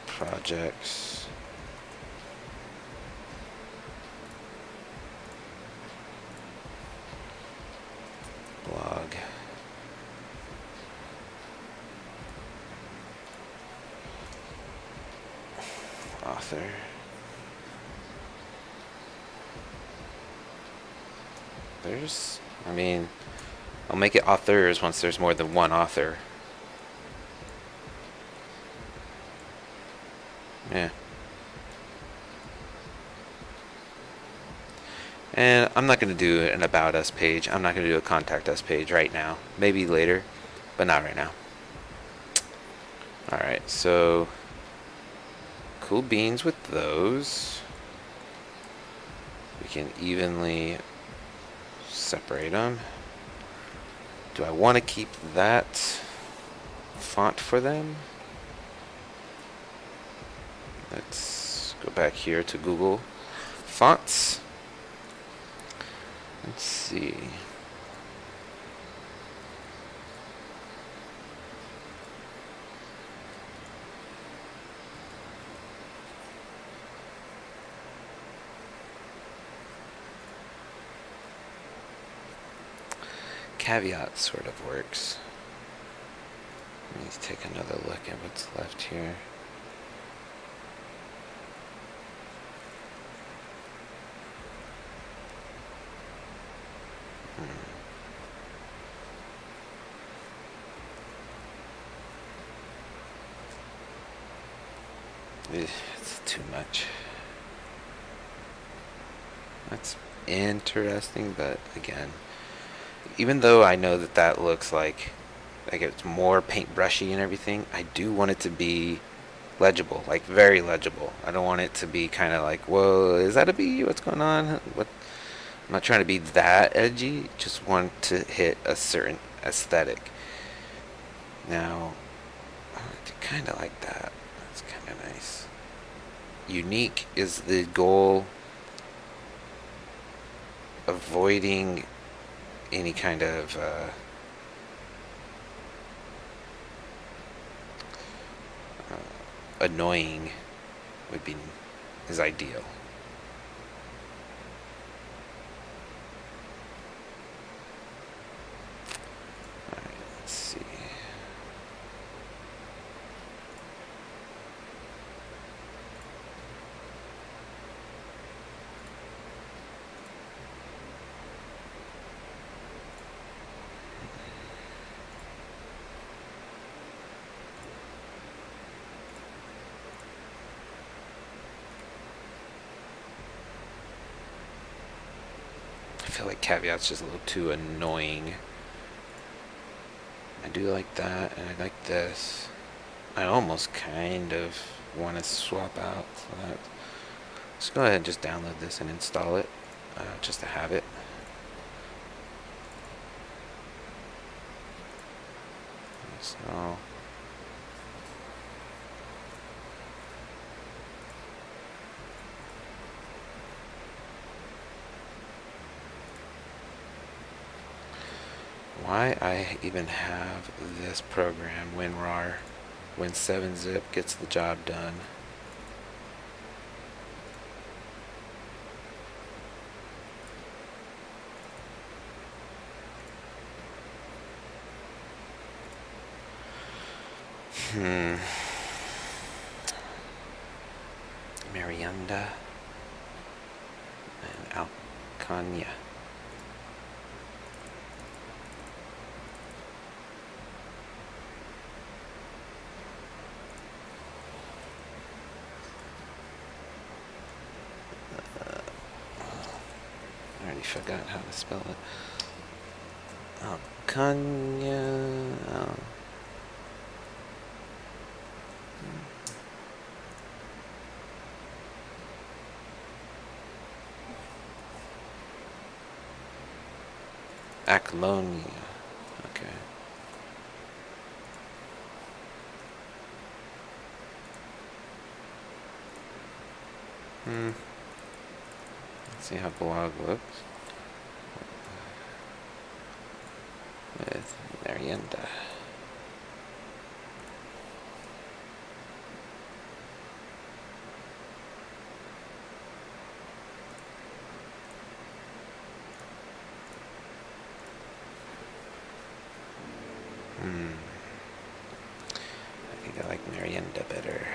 projects, blog, author, I'll make it authors once there's more than one author. Yeah. And I'm not going to do an About Us page. I'm not going to do a Contact Us page right now. Maybe later, but not right now. Alright, so cool beans with those. We can evenly separate them. Do I want to keep that font for them? Let's go back here to Google Fonts. Let's see. Caveat sort of works. Let me take another look at what's left here. It's too much. That's interesting, but again, even though I know that that looks like it's more paintbrushy and everything, I do want it to be legible, like very legible. I don't want it to be kind of like, whoa, is that a B? What's going on? What? I'm not trying to be that edgy. Just want to hit a certain aesthetic. Now, I kind of like that. That's kind of nice. Unique is the goal. Avoiding any kind of annoying is ideal. Alright, let's see. I feel like caveat's just a little too annoying. I do like that, and I like this. I almost kind of want to swap out that. Let's go ahead and just download this and install it, just to have it. So why I even have this program, WinRAR, Win7zip gets the job done. Marianda and Alcania. I already forgot how to spell it. Alcania. Aclonia. Okay. Let's see how blog looks with Marianda. I think I like Marianda better.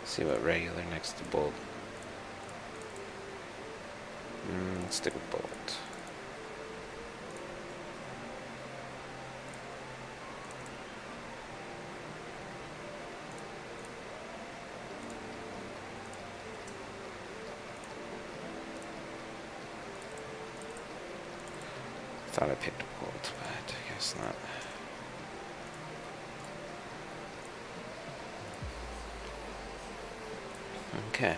See what regular next to bold. Let's stick with bold. Thought I picked bold, but I guess not. Okay.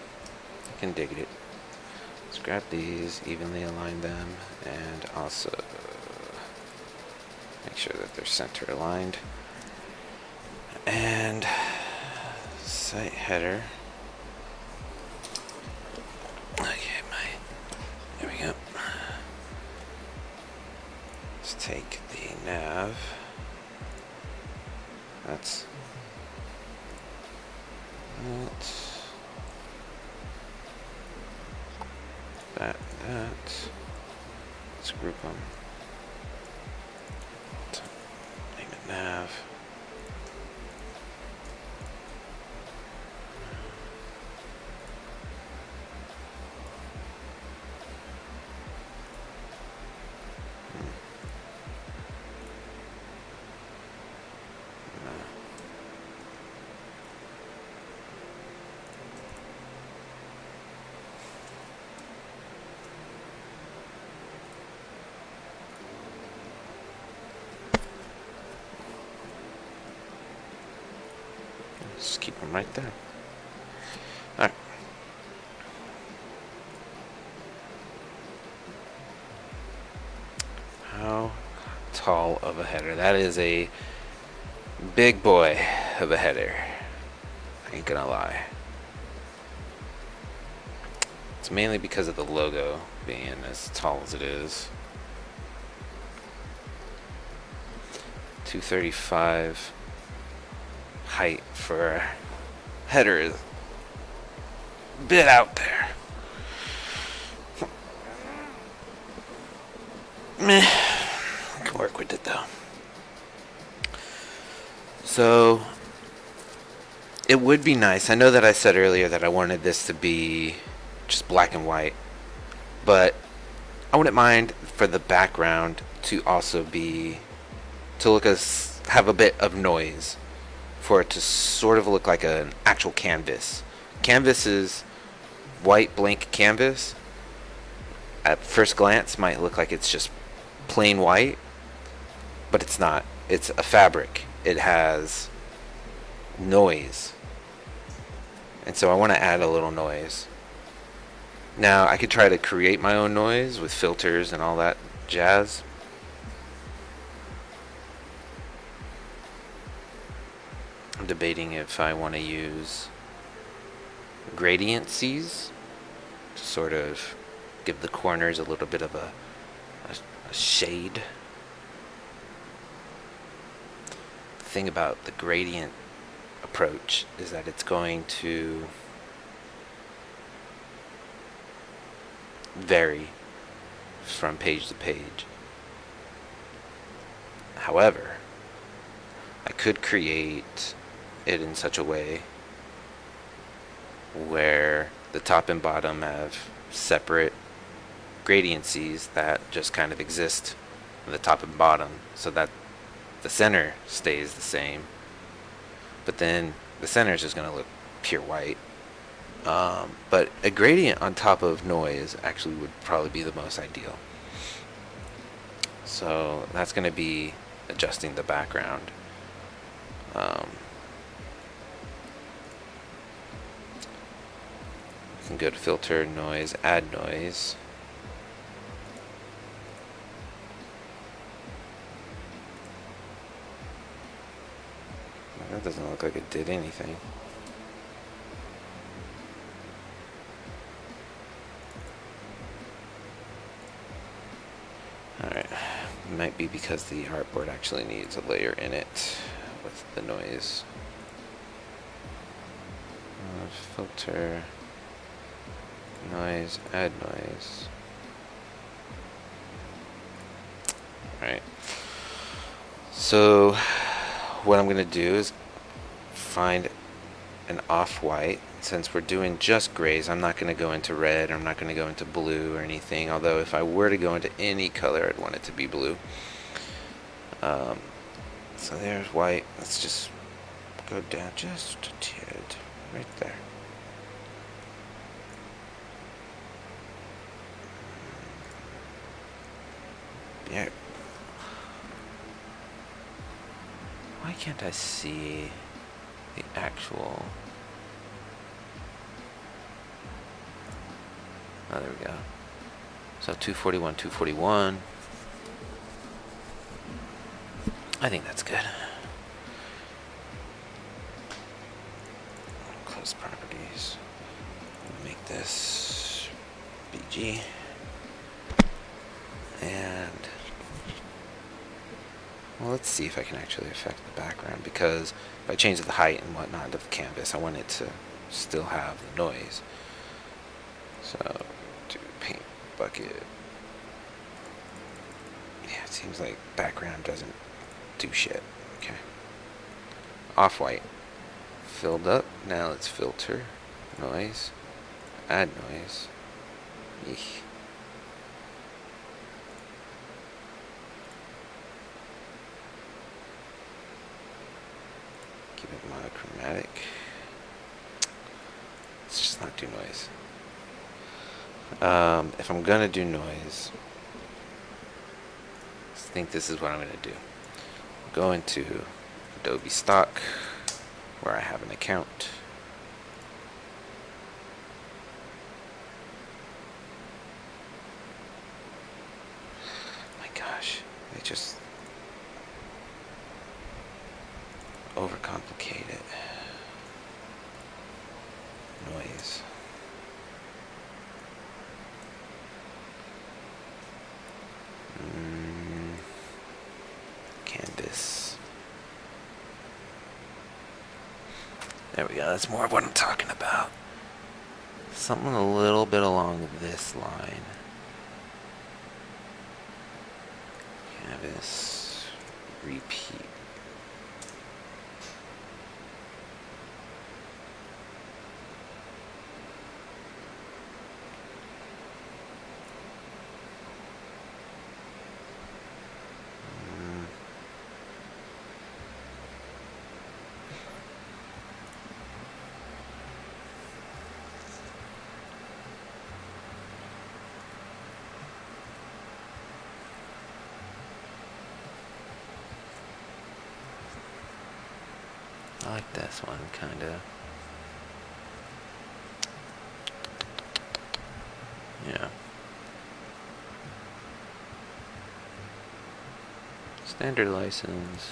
can dig it. Let's grab these, evenly align them, and also make sure that they're center aligned. And site header. Okay, there we go. Let's take the nav. That's that. Let's group them. Name it nav. Just keep them right there. Alright. How tall of a header? That is a big boy of a header. I ain't gonna lie. It's mainly because of the logo being as tall as it is. 235 height for a header is a bit out there. Meh. I can work with it though. So it would be nice. I know that I said earlier that I wanted this to be just black and white, but I wouldn't mind for the background to also be have a bit of noise, for it to sort of look like an actual canvas. Canvas is white blank canvas. At first glance might look like it's just plain white, but it's not. It's a fabric. It has noise. And so I want to add a little noise. Now I could try to create my own noise with filters and all that jazz. I'm debating if I want to use gradiencies to sort of give the corners a little bit of a shade. The thing about the gradient approach is that it's going to vary from page to page. However, I could create it in such a way where the top and bottom have separate gradiencies that just kind of exist in the top and bottom, so that the center stays the same, but then the center is just going to look pure white. But a gradient on top of noise actually would probably be the most ideal. So that's going to be adjusting the background. You can go to filter, noise, add noise. That doesn't look like it did anything. Alright, might be because the artboard actually needs a layer in it with the noise. Filter, noise, add noise. Alright, so what I'm going to do is find an off-white. Since we're doing just grays, I'm not going to go into red, I'm not going to go into blue or anything, although if I were to go into any color, I'd want it to be blue. So there's white. Let's just go down just a tad, right there. Yeah. Why can't I see the actual... Oh, there we go. So 241, 241. I think that's good. Close properties. Make this BG. And well, let's see if I can actually affect the background, because if I change the height and whatnot of the canvas, I want it to still have the noise. So do paint bucket. Yeah, it seems like background doesn't do shit. Okay. Off-white. Filled up. Now let's filter. Noise. Add noise. Eek. Keep it monochromatic. Let's just not do noise. If I'm gonna do noise, I think this is what I'm gonna do. Go into Adobe Stock, where I have an account. My gosh, they just overcomplicate it. Noise. Canvas. There we go. That's more of what I'm talking about. Something a little bit along this line. Canvas. Repeat. I like this one, kinda. Yeah. Standard license.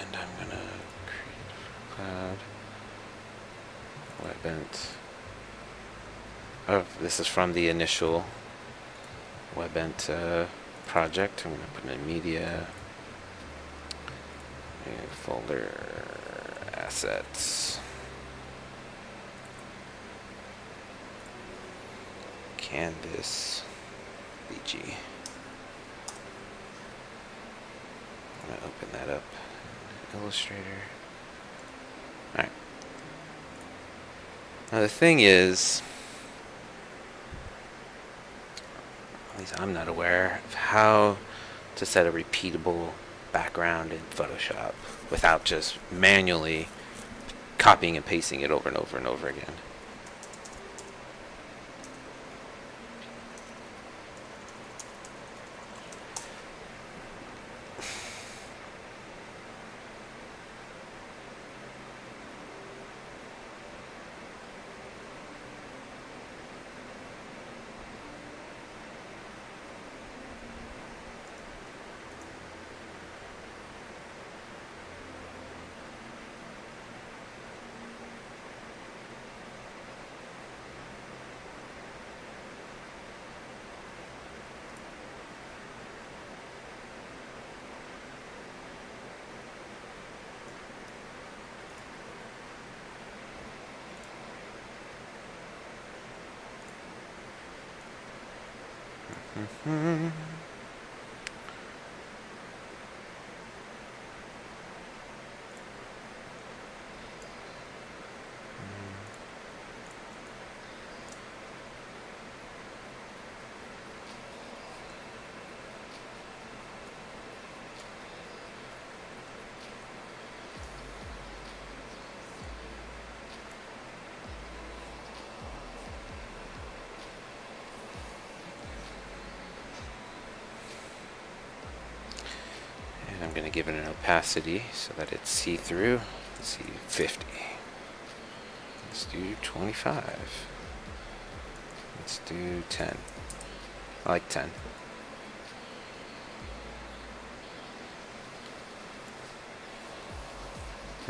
And I'm gonna create cloud. Webent. Oh, this is from the initial Webent project. I'm gonna put in media. New folder assets. Canvas BG. I'm gonna open that up. Illustrator. Alright. Now the thing is, at least I'm not aware of how to set a repeatable background in Photoshop without just manually copying and pasting it over and over and over again. gonna give it an opacity so that it's see-through. Let's see, 50. Let's do 25. Let's do 10. I like 10.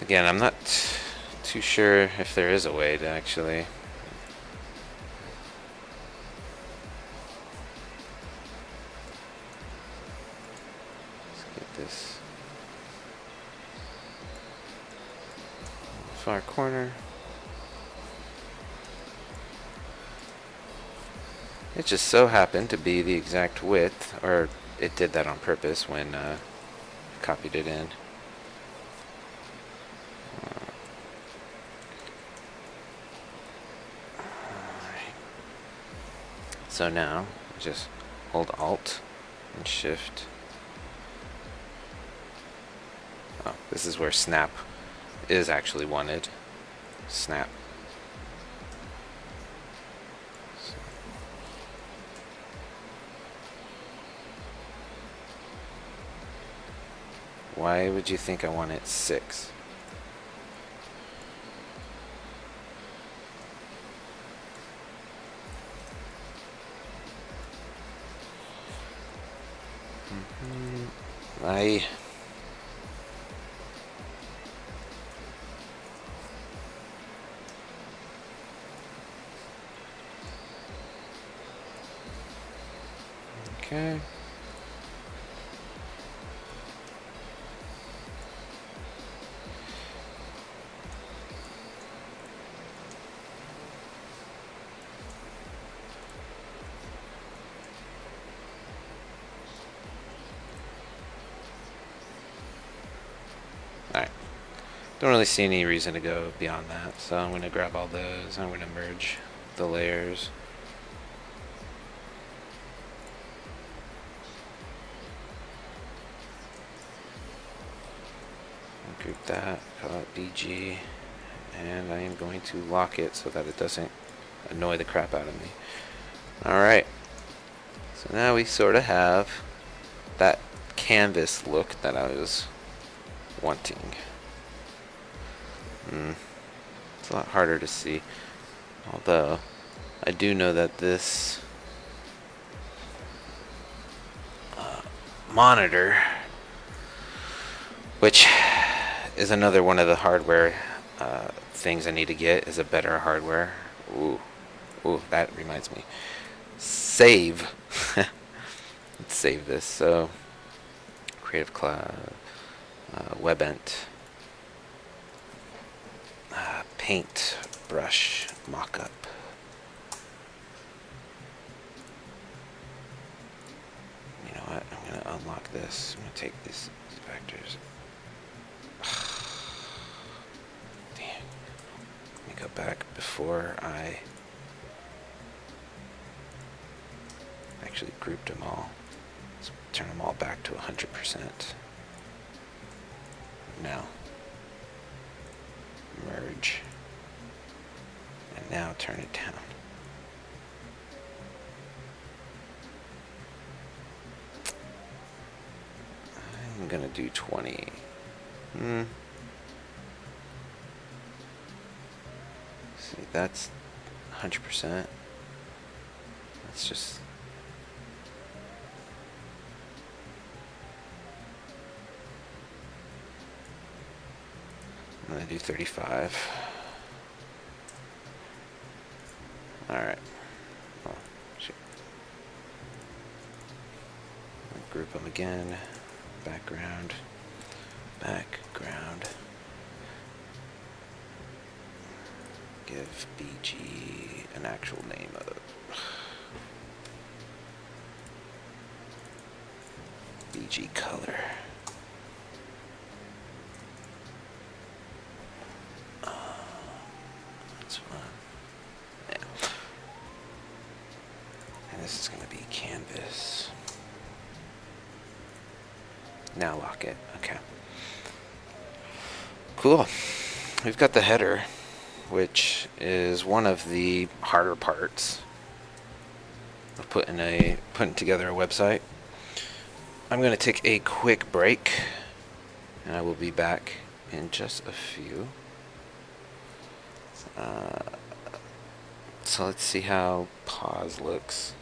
Again, I'm not too sure if there is a way to actually this far corner. It just so happened to be the exact width, or it did that on purpose when copied it in. Alright. So now just hold Alt and Shift. Oh, this is where snap is actually wanted. Snap. So. Why would you think I want it 6? Okay. Alright. Don't really see any reason to go beyond that, so I'm going to grab all those. I'm going to merge the layers. Group that, call it BG, and I am going to lock it so that it doesn't annoy the crap out of me. Alright, so now we sort of have that canvas look that I was wanting. It's a lot harder to see, although I do know that this monitor, which is another one of the hardware things I need to get, is a better hardware. Ooh, that reminds me. Save. Let's save this. So, Creative Cloud, WebEnt, Paint Brush Mockup. You know what? I'm gonna unlock this. I'm gonna take these vectors. Damn. Let me go back before I actually grouped them all. Let's turn them all back to 100%. Now, merge. And now turn it down. I'm gonna do 20. See, that's 100%. That's just... I'm gonna do 35. Alright. Oh, shoot. Group them again. Background. Background. Give BG an actual name of BG color. That's fine. Yeah. And this is going to be canvas. Now lock it. Okay. Cool. We've got the header, which is one of the harder parts of putting together a website. I'm going to take a quick break, and I will be back in just a few. So let's see how pause looks.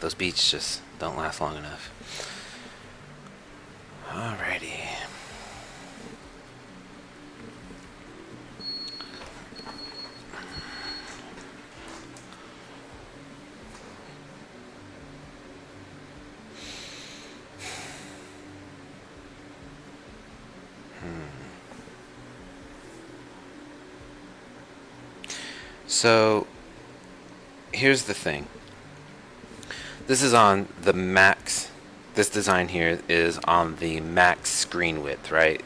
Those beats just don't last long enough. Alrighty. So, here's the thing. This is on the max. This design here is on the max screen width, right?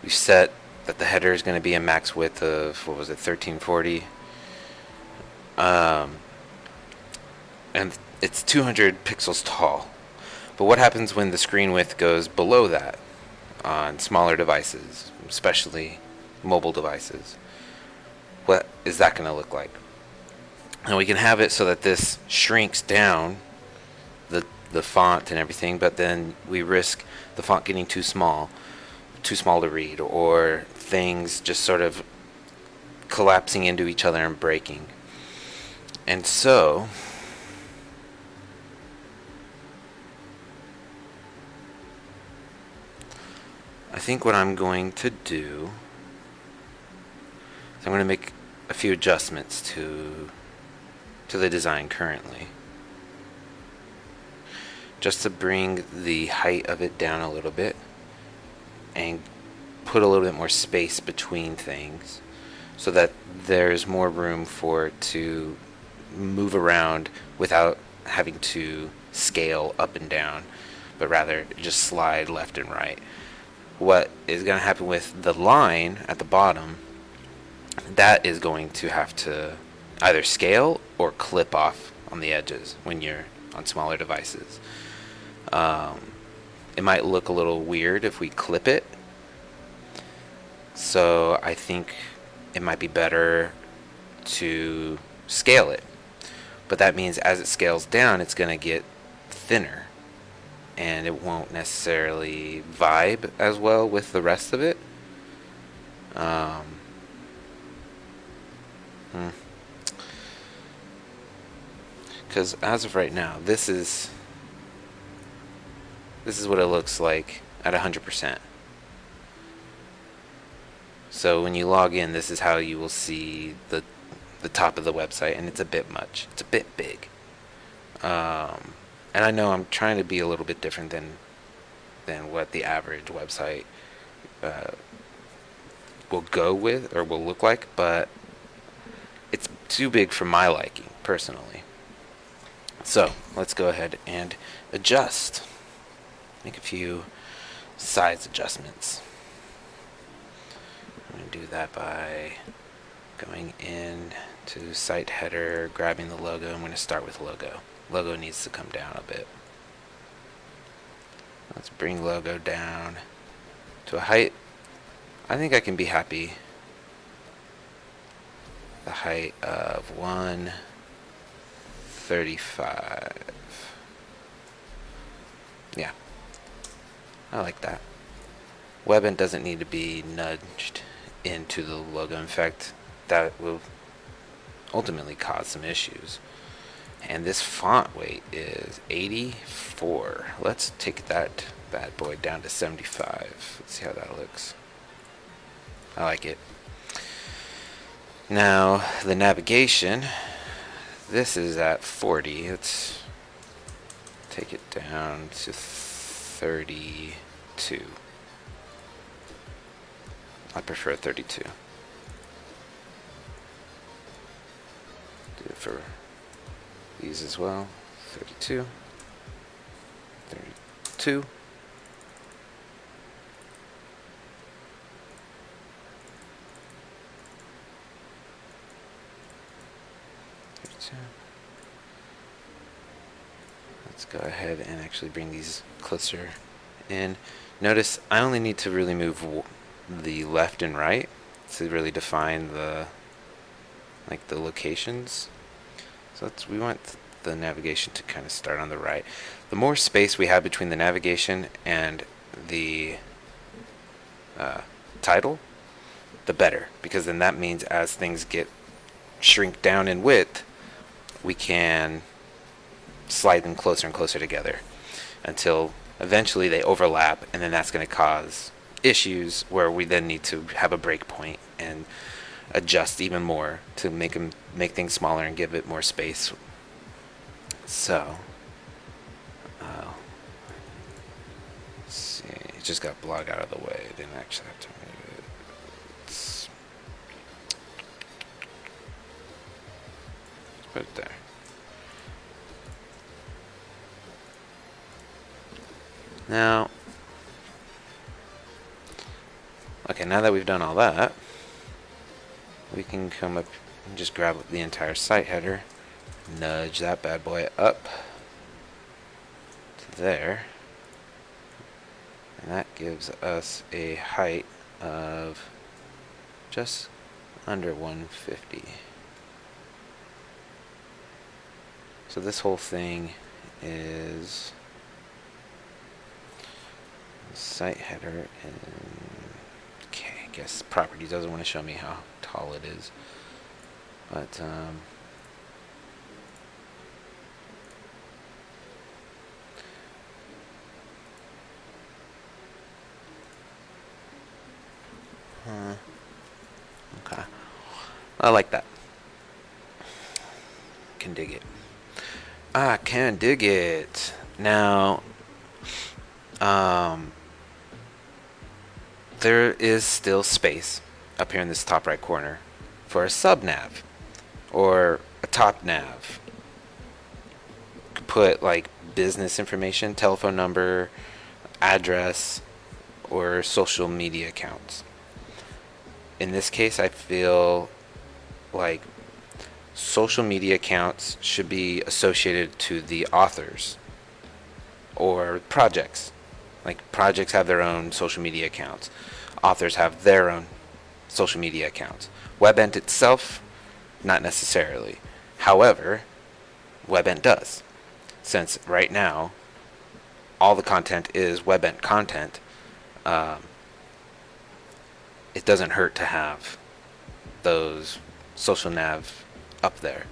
We've set that the header is going to be a max width of, what was it, 1340? And it's 200 pixels tall. But what happens when the screen width goes below that on smaller devices, especially mobile devices? What is that going to look like? And we can have it so that this shrinks down the font and everything, but then we risk the font getting too small to read, or things just sort of collapsing into each other and breaking. And so I think what I'm going to do is I'm going to make a few adjustments to the design currently, just to bring the height of it down a little bit and put a little bit more space between things so that there's more room for it to move around without having to scale up and down, but rather just slide left and right. What is going to happen with the line at the bottom, that is going to have to either scale or clip off on the edges when you're on smaller devices. It might look a little weird if we clip it, so I think it might be better to scale it. But that means as it scales down, it's going to get thinner, and it won't necessarily vibe as well with the rest of it. Because as of right now, this is what it looks like at 100%. So when you log in, this is how you will see the top of the website, and it's a bit much. It's a bit big. And I know I'm trying to be a little bit different than what the average website will go with or will look like, but it's too big for my liking, personally. So let's go ahead and adjust. Make a few size adjustments. I'm going to do that by going in to site header, grabbing the logo. I'm going to start with logo. Logo needs to come down a bit. Let's bring logo down to a height. I think I can be happy. The height of 135. Yeah, I like that. Webent doesn't need to be nudged into the logo. In fact, that will ultimately cause some issues. And this font weight is 84. Let's take that bad boy down to 75. Let's see how that looks. I like it. Now, the navigation. This is at 40. Let's take it down to 32. I prefer 32. Do it for these as well. 32. 32. Let's go ahead and actually bring these closer in. Notice I only need to really move the left and right to really define the locations. So we want the navigation to kind of start on the right. The more space we have between the navigation and the title, the better, because then that means as things shrink down in width, we can slide them closer and closer together until eventually they overlap, and then that's going to cause issues where we then need to have a break point and adjust even more to make things smaller and give it more space. So, let's see, it just got blocked out of the way. I didn't actually have to move it. Let's put it there. Now, okay, now that we've done all that, we can come up and just grab the entire site header, nudge that bad boy up to there, and that gives us a height of just under 150. So this whole thing is site header, and okay, I guess property doesn't want to show me how tall it is, but okay, I like that. Can dig it. I can dig it. Now, there is still space up here in this top right corner for a sub-nav or a top nav. You could put like business information, telephone number, address, or social media accounts. In this case, I feel like social media accounts should be associated to the authors or projects. Like projects have their own social media accounts. Authors have their own social media accounts. WebEnt itself, not necessarily. However, WebEnt does. Since right now, all the content is WebEnt content, it doesn't hurt to have those social nav up there.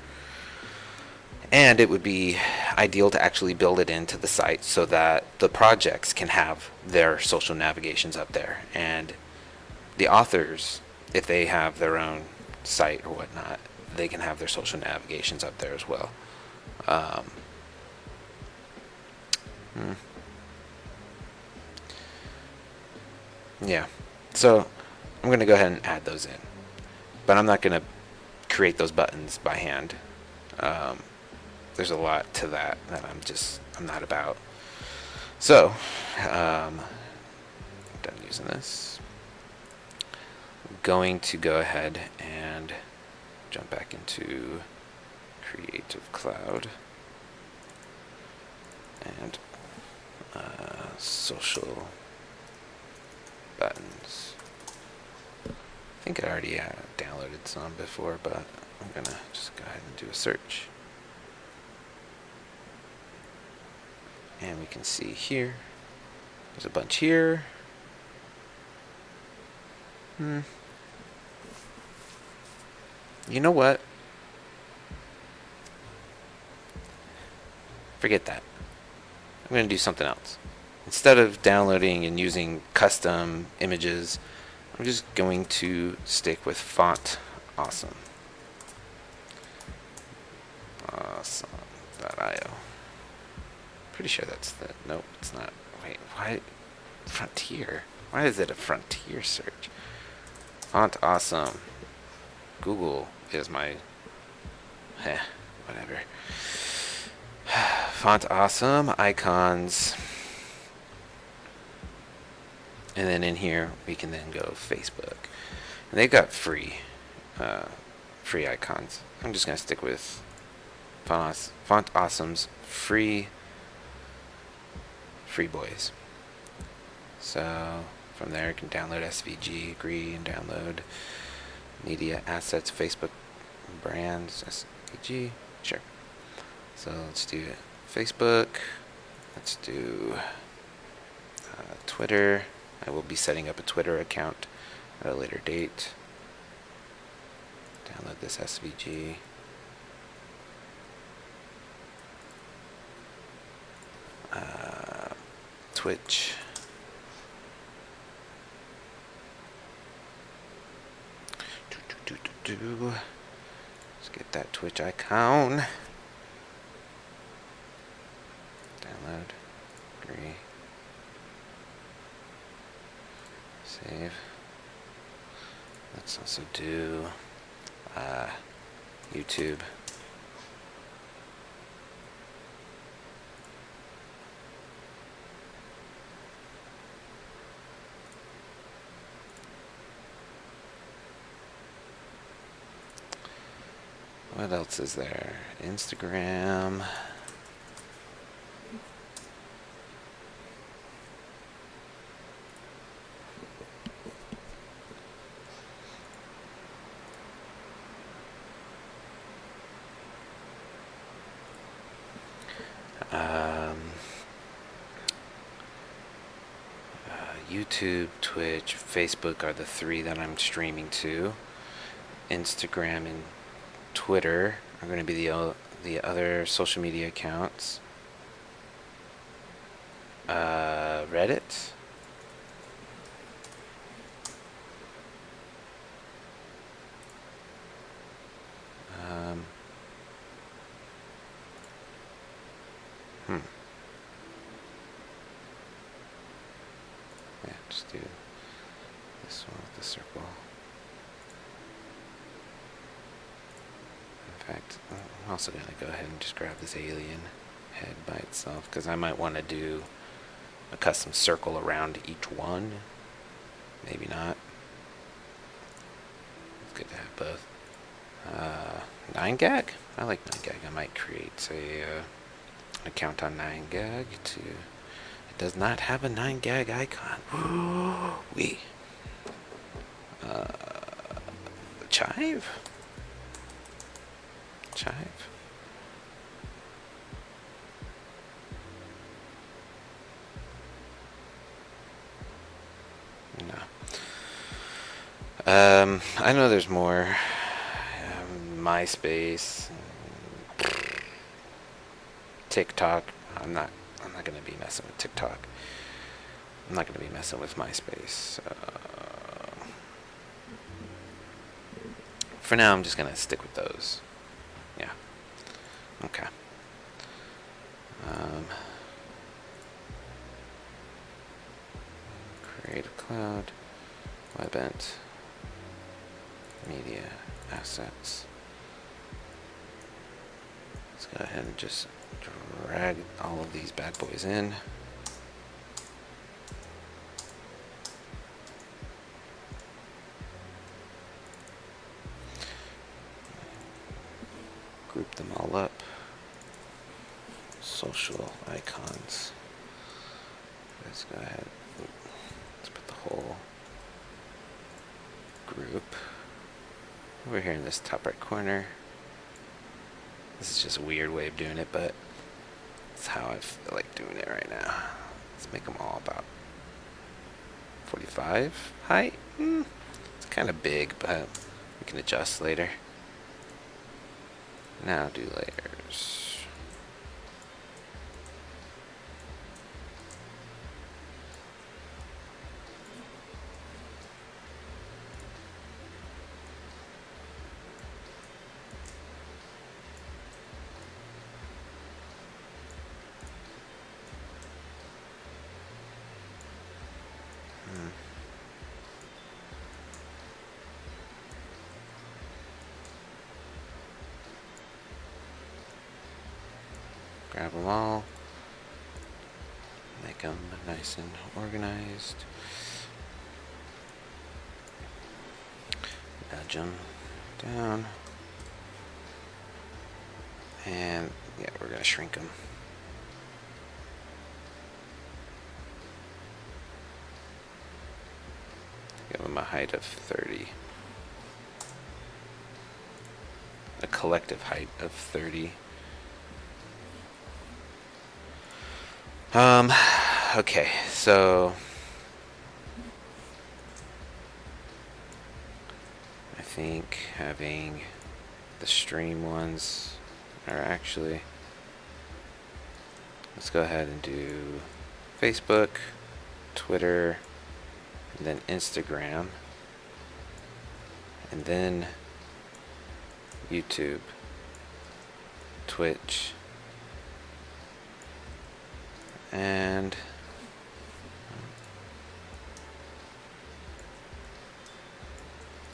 And it would be ideal to actually build it into the site so that the projects can have their social navigations up there. And the authors, if they have their own site or whatnot, they can have their social navigations up there as well. Yeah. So I'm going to go ahead and add those in. But I'm not going to create those buttons by hand. There's a lot to that I'm not about. So, I'm done using this. I'm going to go ahead and jump back into Creative Cloud and social buttons. I think I already downloaded some before, but I'm gonna just go ahead and do a search. And we can see here, there's a bunch here. You know what? Forget that. I'm gonna do something else. Instead of downloading and using custom images, I'm just going to stick with Font Awesome. Awesome.io. Pretty sure that's the... Nope, it's not. Wait, why? Frontier. Why is it a Frontier search? Font Awesome. Google is my... whatever. Font Awesome, icons. And then in here, we can then go Facebook. And they've got free icons. I'm just going to stick with Font Awesome's free boys. So from there, you can download SVG, agree, and download media assets, Facebook brands, SVG. Sure. So let's do Facebook. Let's do Twitter. I will be setting up a Twitter account at a later date. Download this SVG. Twitch. Let's get that Twitch icon. Download. Agree. Save. Let's also do YouTube. What else is there? Instagram. YouTube, Twitch, Facebook are the three that I'm streaming to. Instagram and Twitter are going to be the other social media accounts. Reddit. Yeah, just do this one with the circle. In fact, I'm also going to go ahead and just grab this alien head by itself, because I might want to do a custom circle around each one. Maybe not. It's good to have both. 9gag? I like 9gag. I might create an account on 9gag to... It does not have a 9gag icon. We. Chive? Chive? No. I know there's more. MySpace, TikTok. I'm not gonna be messing with TikTok. I'm not gonna be messing with MySpace. For now, I'm just gonna stick with those. Yeah. Okay. Creative Cloud, Webent, Media Assets. Let's go ahead and just drag all of these bad boys in. Group them all up. Social icons. Let's go ahead. Let's put the whole group over here in this top right corner. This is just a weird way of doing it, but it's how I feel like doing it right now. Let's make them all about 45 height. It's kind of big, but we can adjust later. Now do layers. Grab them all, make them nice and organized, nudge them down, and yeah, we're going to shrink them. Give them a height of 30, a collective height of 30. Okay, so I think having the stream ones are actually, let's go ahead and do Facebook, Twitter, and then Instagram, and then YouTube, Twitch, and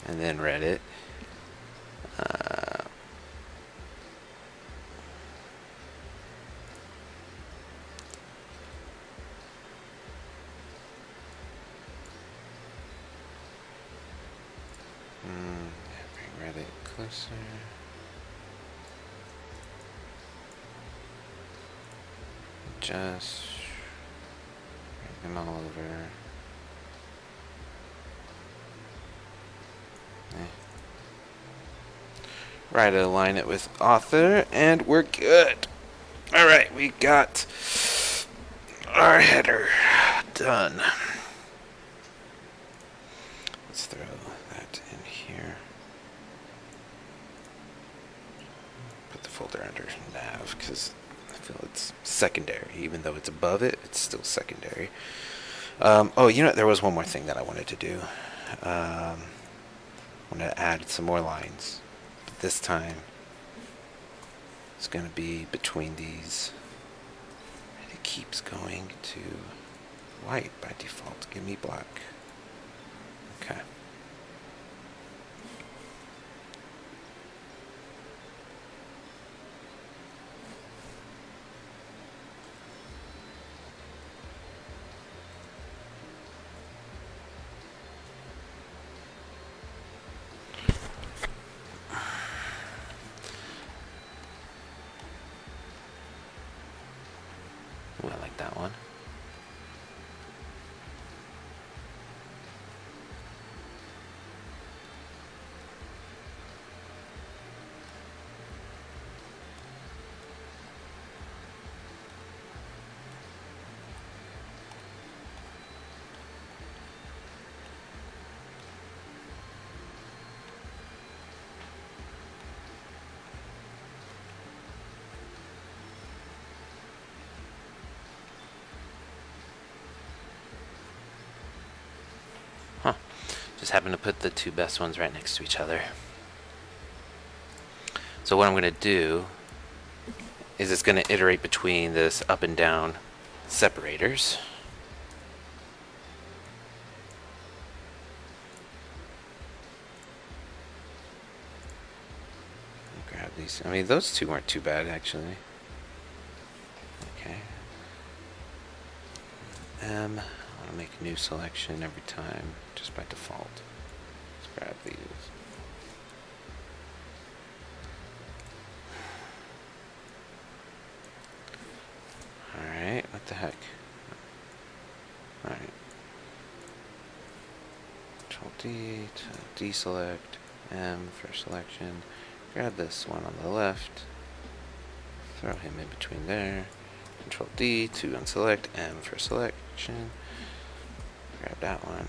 then Reddit. Bring Reddit closer. Just bring them all over. Right, align it with author, and we're good. All right, we got our header done. Let's throw that in here. Put the folder under nav because I feel it's secondary. Even though it's above it, it's still secondary. Oh, you know, there was one more thing that I wanted to do. I want to add some more lines. But this time, it's going to be between these. And it keeps going to white by default. Give me black. Okay. Ooh, I like that one. Huh. Just happened to put the two best ones right next to each other. So what I'm going to do is it's going to iterate between this up and down separators. Grab these. I mean, those two weren't too bad, actually. Okay. I'll make a new selection every time, just by default. Let's grab these. Alright, what the heck? Alright. Control D to deselect, M for selection. Grab this one on the left. Throw him in between there. Control D to unselect, M for selection. Grab that one.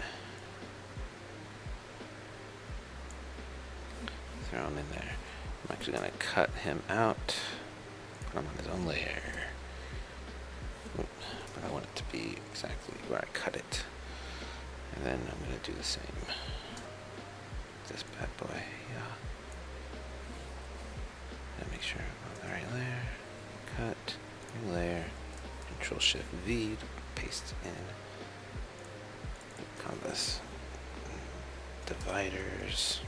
Throw him in there. I'm actually going to cut him out. Put him on his own layer. But I want it to be exactly where I cut it. And then I'm going to do the same. This bad boy, yeah. And make sure I'm on the right layer. Cut, new layer. Control Shift V to paste in. Call this dividers.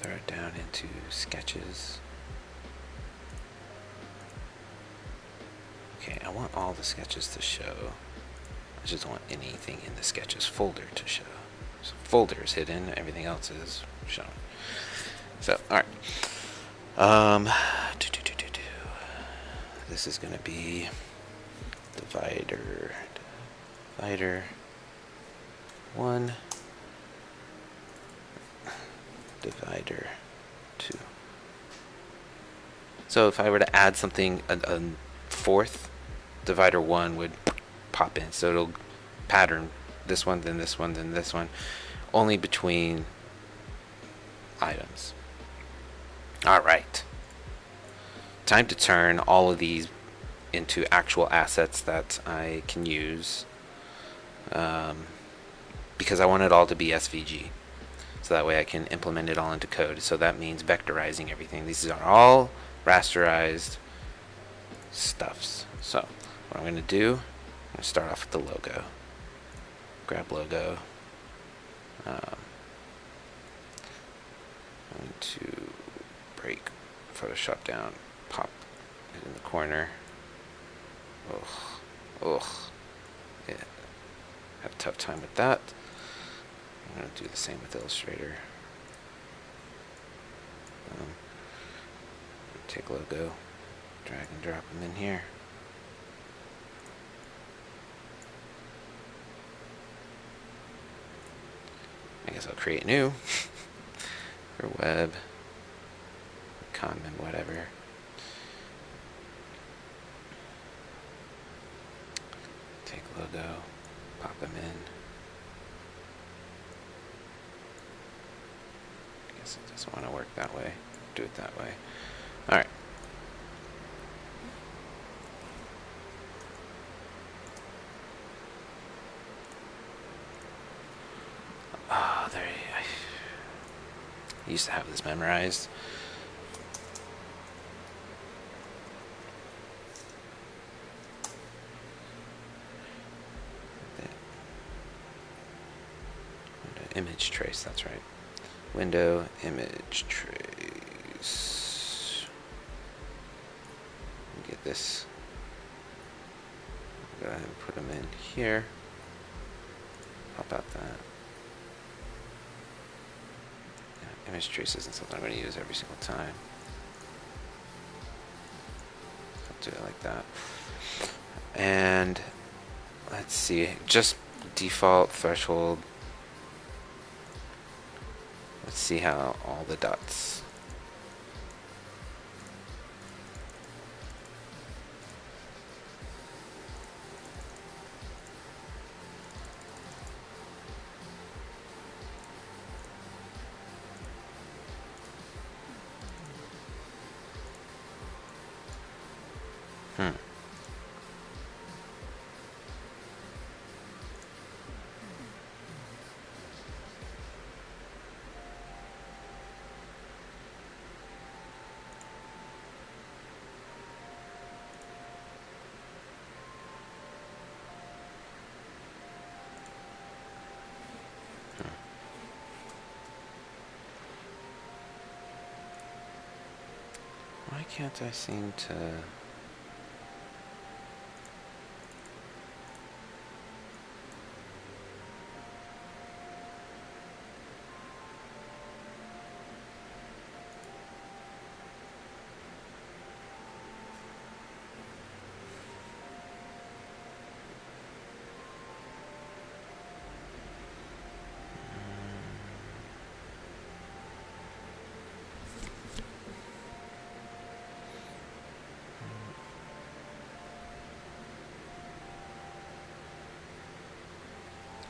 Throw it down into sketches. Okay, I want all the sketches to show. I just don't want anything in the sketches folder to show. So folder is hidden, everything else is shown. So, alright. This is going to be divider 1, divider 2. So if I were to add something, a fourth, divider 1 would pop in. So it'll pattern this one, then this one, then this one, only between items. All right. Time to turn all of these into actual assets that I can use, because I want it all to be SVG. So that way I can implement it all into code. So that means vectorizing everything. These are all rasterized stuffs. So what I'm going to do, I'm going to start off with the logo. Grab logo. I'm going to break Photoshop down, pop it in the corner. Ugh. Yeah. Have a tough time with that. I'm going to do the same with Illustrator. Take logo, drag and drop them in here. I guess I'll create new for web, comment, whatever. Take logo, pop them in. I guess it doesn't want to work that way. Do it that way. All right. Oh, there. I used to have this memorized. Window image trace. That's right. Window image trace. Get this. Go ahead and put them in here. Pop out that. Yeah, image trace isn't something I'm going to use every single time. I'll do it like that. And let's see, just default threshold. Let's see how all the dots. Why can't I seem to...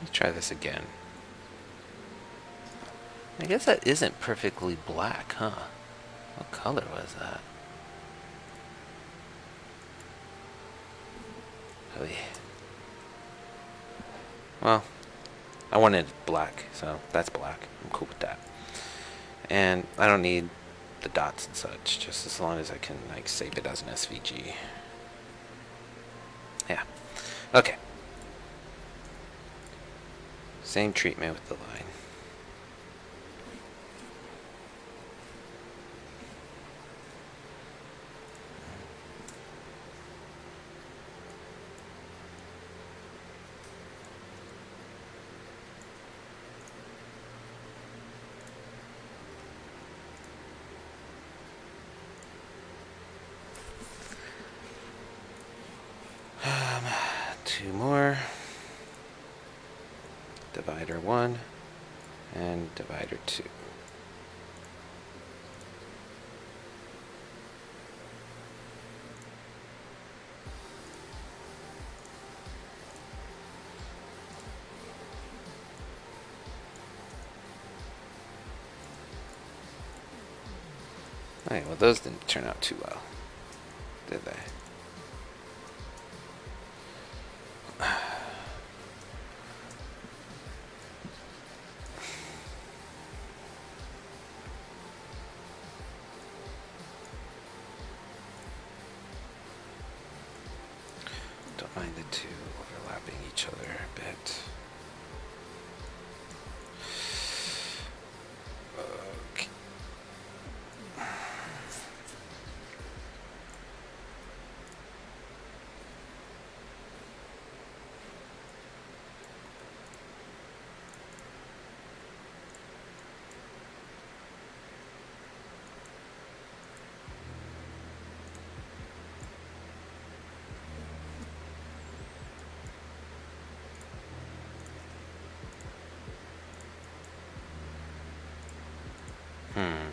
Let's try this again. I guess that isn't perfectly black, huh? What color was that? Oh, yeah. Well, I wanted black, so that's black. I'm cool with that. And I don't need the dots and such, just as long as I can like save it as an SVG. Yeah. Okay. Same treatment with the line. Two more. Divider 1 and divider 2. Okay, well those didn't turn out too well, did they? Don't mind the two overlapping each other a bit. Okay. Hmm.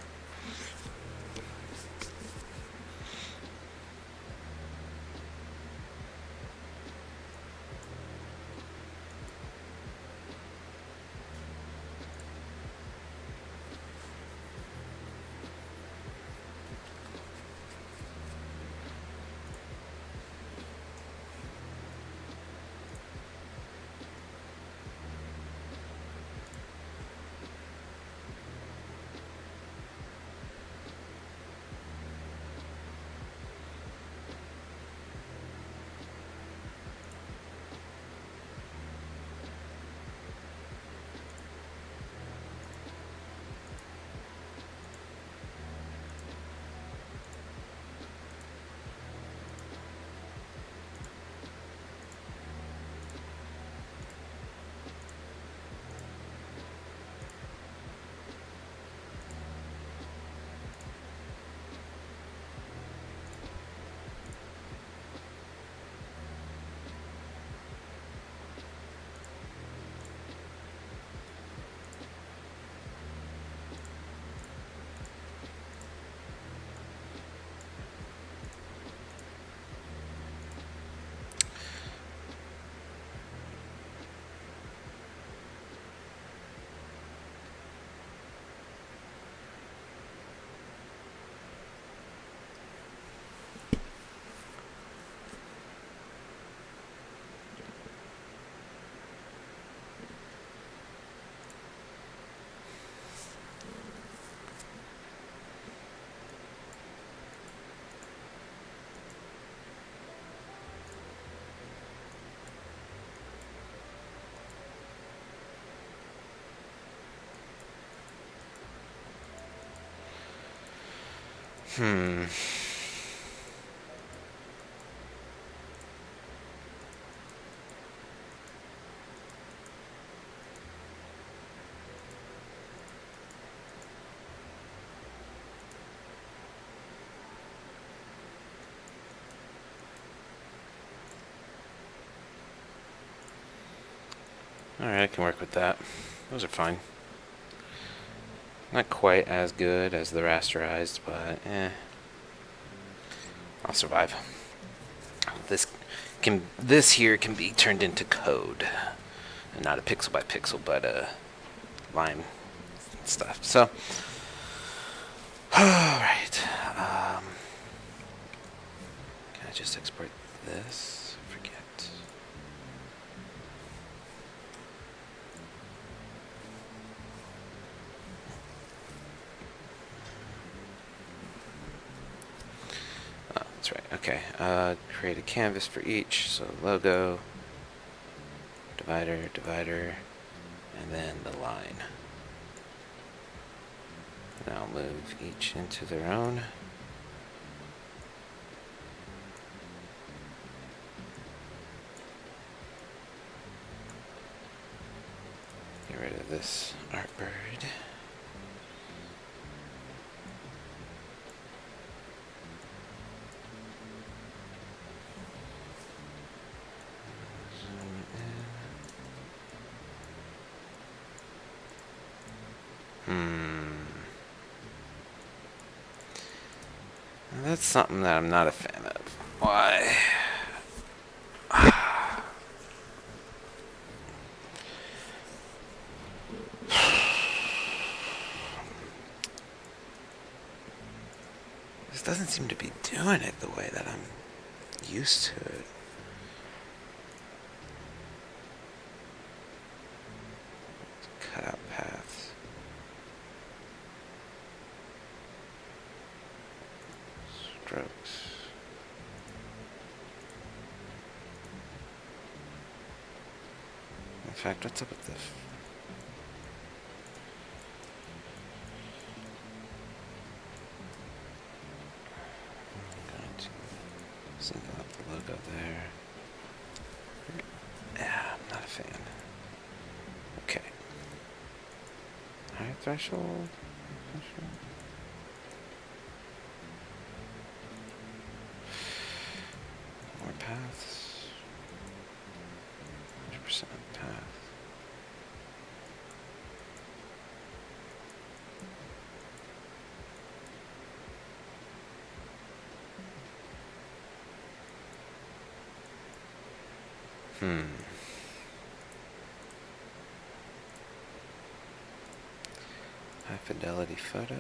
Hmm. Alright, I can work with that. Those are fine. Not quite as good as the rasterized, but I'll survive. This here can be turned into code. And not a pixel by pixel, but a line stuff. So, alright. Can I just export this? Forget. Oh, that's right. Okay. Create a canvas for each. So logo, divider, divider, and then the line. And I'll move each into their own. Get rid of this artbird. That's something that I'm not a fan of. Why? This doesn't seem to be doing it the way that I'm used to it. Cut out paths. Strokes. fact, what's up with this? I'm going to single out the logo there. Yeah, I'm not a fan. Okay. High threshold. More paths. 100% path. High fidelity photo.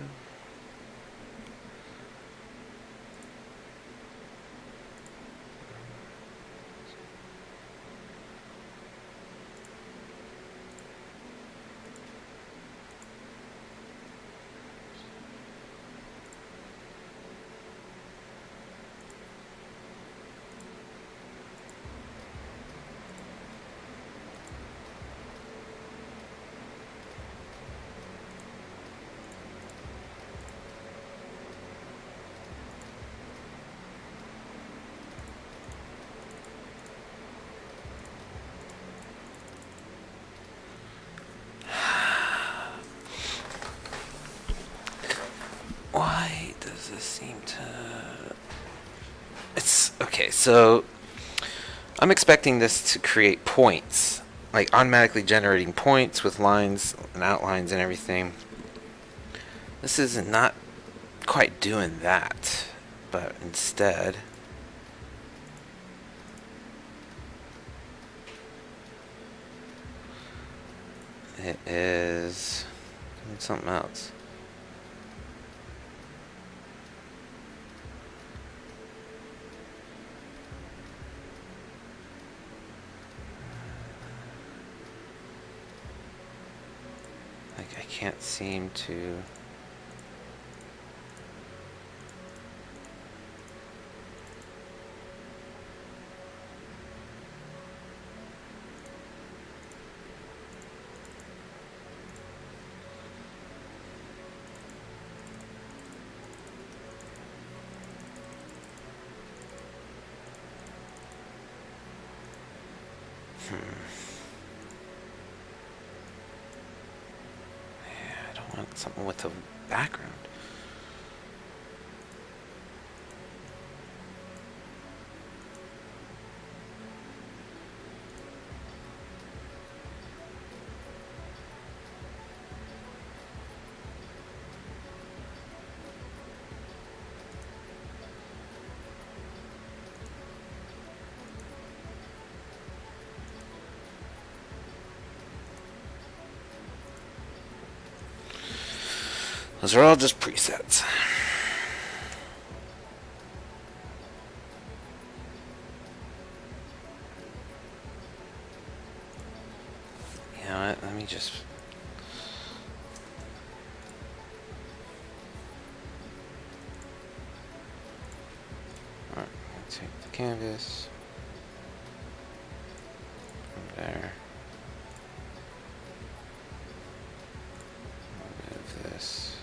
Why does this seem to... It's... Okay, so... I'm expecting this to create points. Like, automatically generating points with lines and outlines and everything. This is not quite doing that. But instead... it is... doing something else. Like, I can't seem to... I don't want something with a background. Those are all just presets. You know what? Let me just... Alright, take the canvas. From there. Move this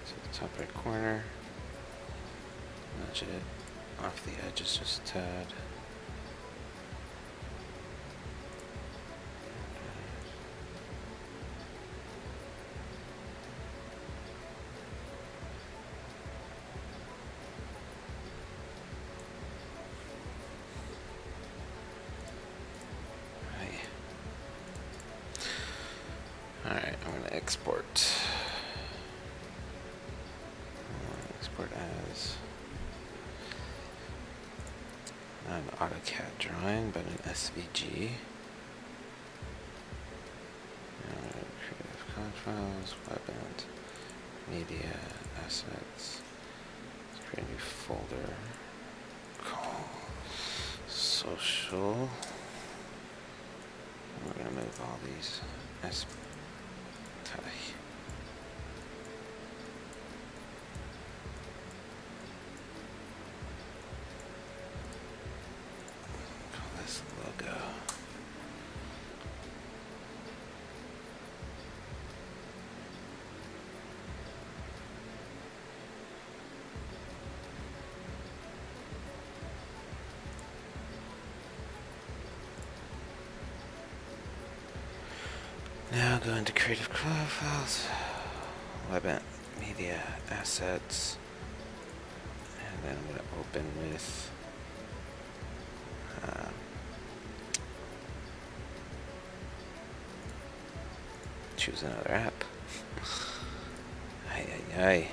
to the top right corner. Nudge it off the edges just a tad. Alright, I'm going to export. Export as not an AutoCAD drawing, but an SVG. Creative Controls, Webent, Media, Assets. Let's create a new folder called Social. We're going to move all these call this logo. Now go into Creative Cloud Files, Web Media Assets, and then I'm going to open with choose another app. Ay, ay, ay.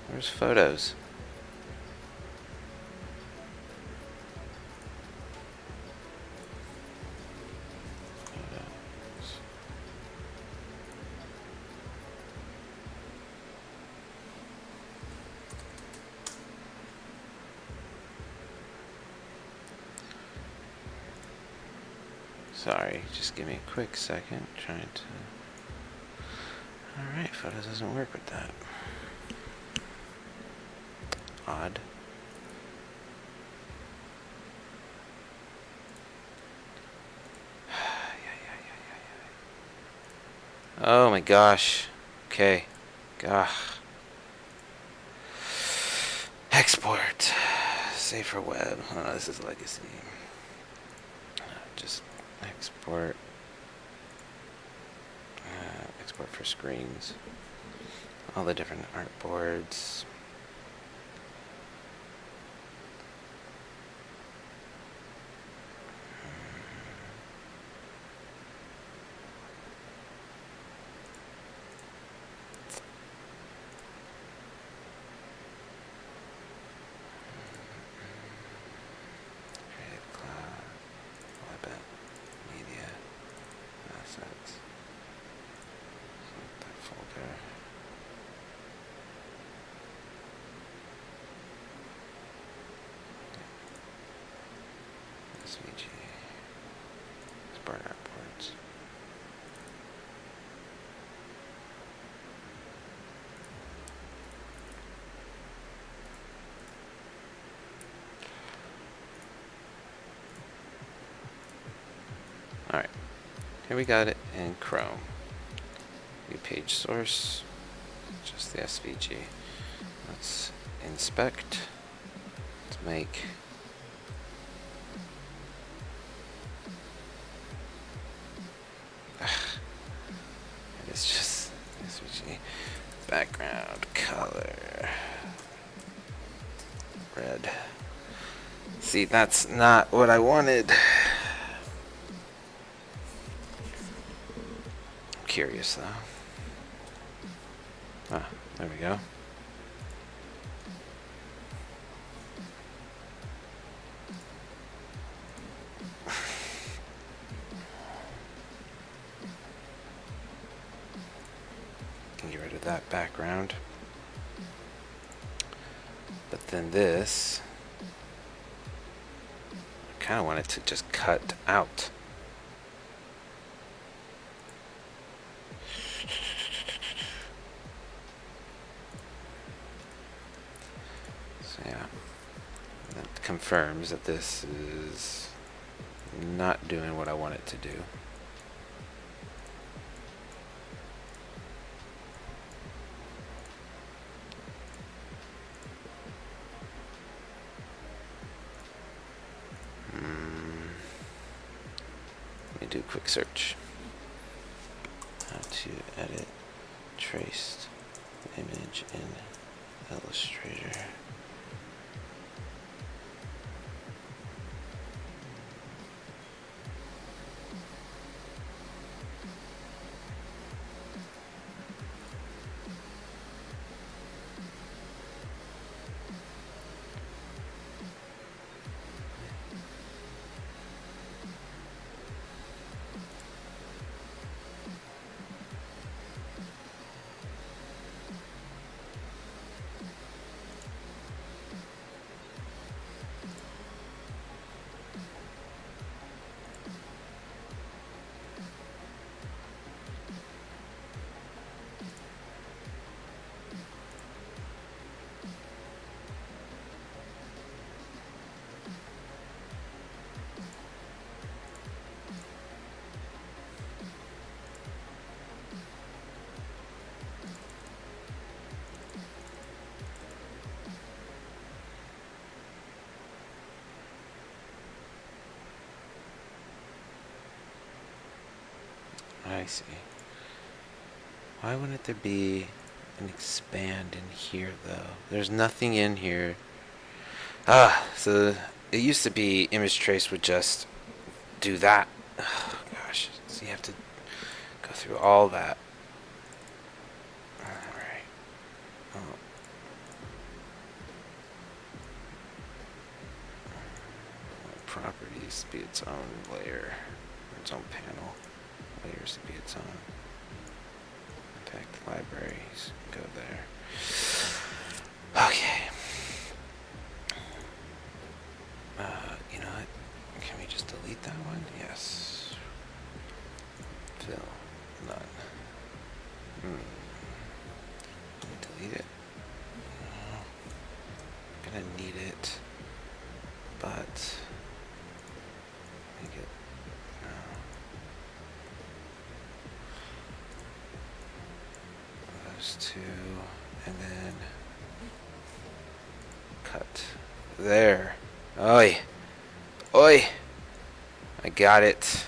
Where's Photos? Sorry, just give me a quick second. Trying to. Alright, Photos doesn't work with that. Odd. Oh my gosh. Okay. Gah. Export. Save for web. Oh, this is legacy. Just export. Export for screens. All the different artboards. Creative Cloud, Web Media Assets. Select that folder. SVG. Export artboards. Alright, here we got it in Chrome. View page source, just the SVG. Let's inspect. Let's make it's just SVG background color red. See, that's not what I wanted. I'm curious though. Ah, there we go. Can get rid of that background. But then this, I kind of want it to just cut out. So yeah, that confirms that this is not doing what I want it to do. Let me do a quick search. How to edit traced image in Illustrator. I see. Why wouldn't there be an expand in here, though? There's nothing in here. So it used to be image trace would just do that. Oh, gosh. So you have to go through all that. Alright. Oh. Properties be its own layer, its own panel. Layers to be its own. Impact libraries. Go there. Okay. You know what? Can we just delete that one? Yes. Fill. None. Delete it. I'm gonna need it, but make it. No. Those two, and then cut. There. Oi. Oi. I got it.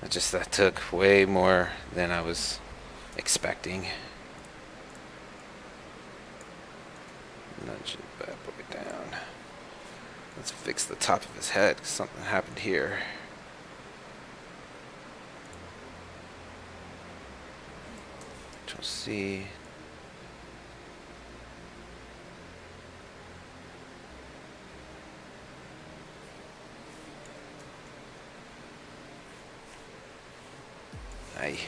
That took way more than I was expecting. Nudge it bad boy down. Let's fix the top of his head, 'cause something happened here. Control C. Aye.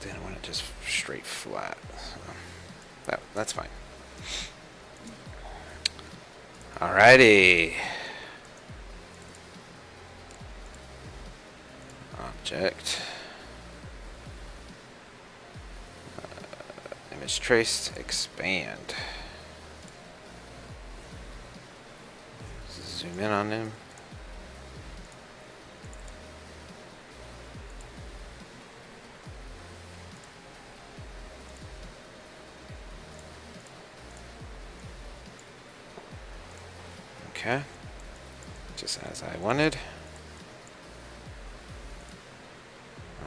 They don't want it just straight flat. So that's fine. Alrighty. Object. Image traced. Expand. Zoom in on him. Okay, just as I wanted.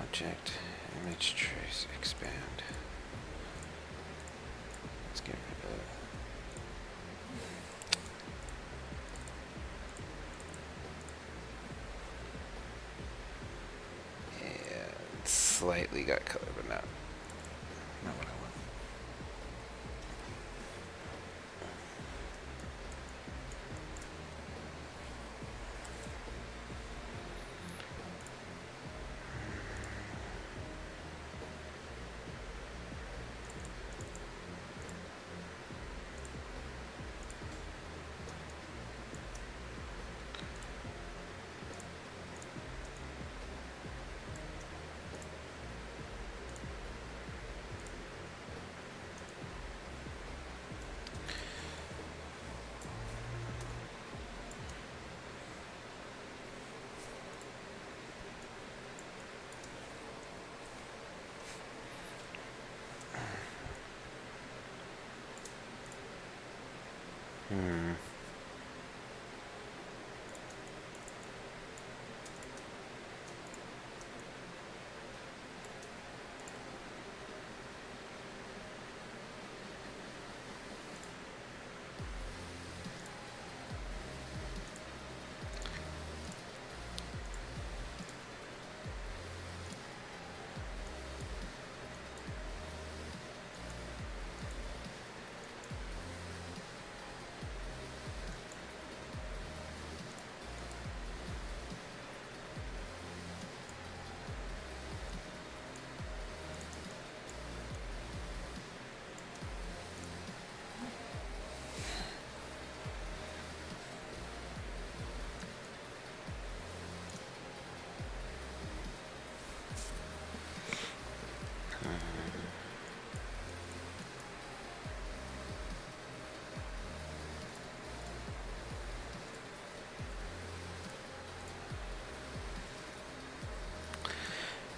Object, image trace, expand. Let's get rid of it. Yeah, it slightly got color, but not what I want.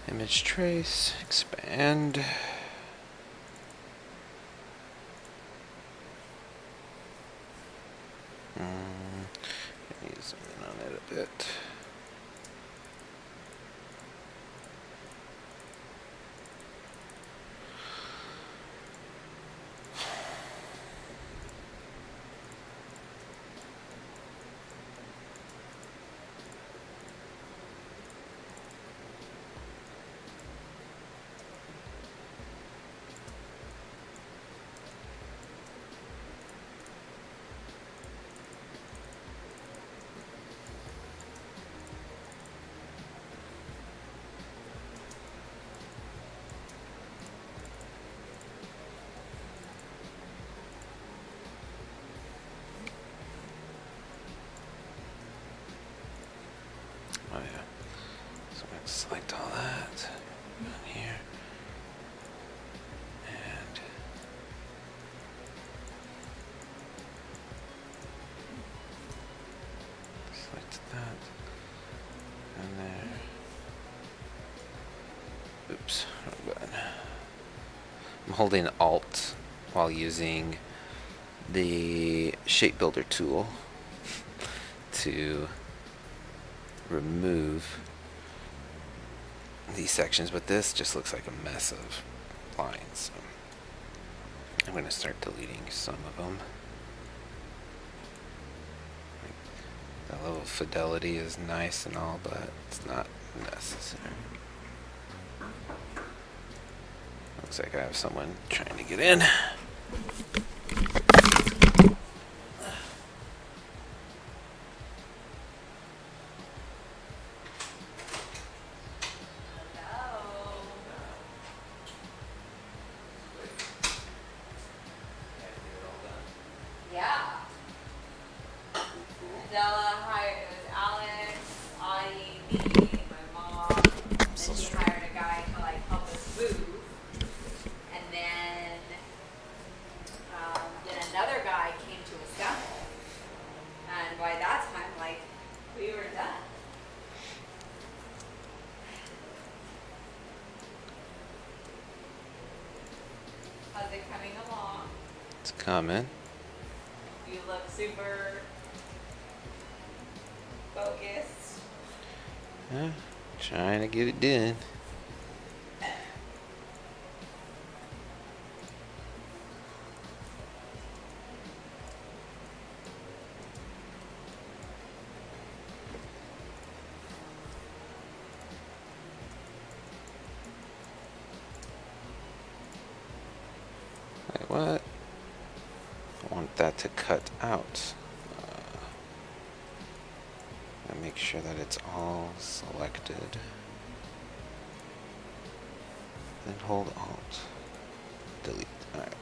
Image trace, expand. Need to zoom in on it a bit. Oh yeah. So I'm going to select all that on here. And select that. And there. Oops, wrong button. I'm holding Alt while using the Shape Builder tool to remove these sections, but this just looks like a mess of lines. So I'm going to start deleting some of them. The level of fidelity is nice and all, but it's not necessary. Looks like I have someone trying to get in. Yeah. Adela hired, it was Alex, Audie, me, my mom, and then he hired a guy to like help us move. And then another guy came to assemble. And by that time, like, we were done. How's it coming along? It's coming. You look super focused. Yeah, trying to get it done. Wait, what? I want that to cut out. And make sure that it's all selected. Then hold Alt. Delete. Alright.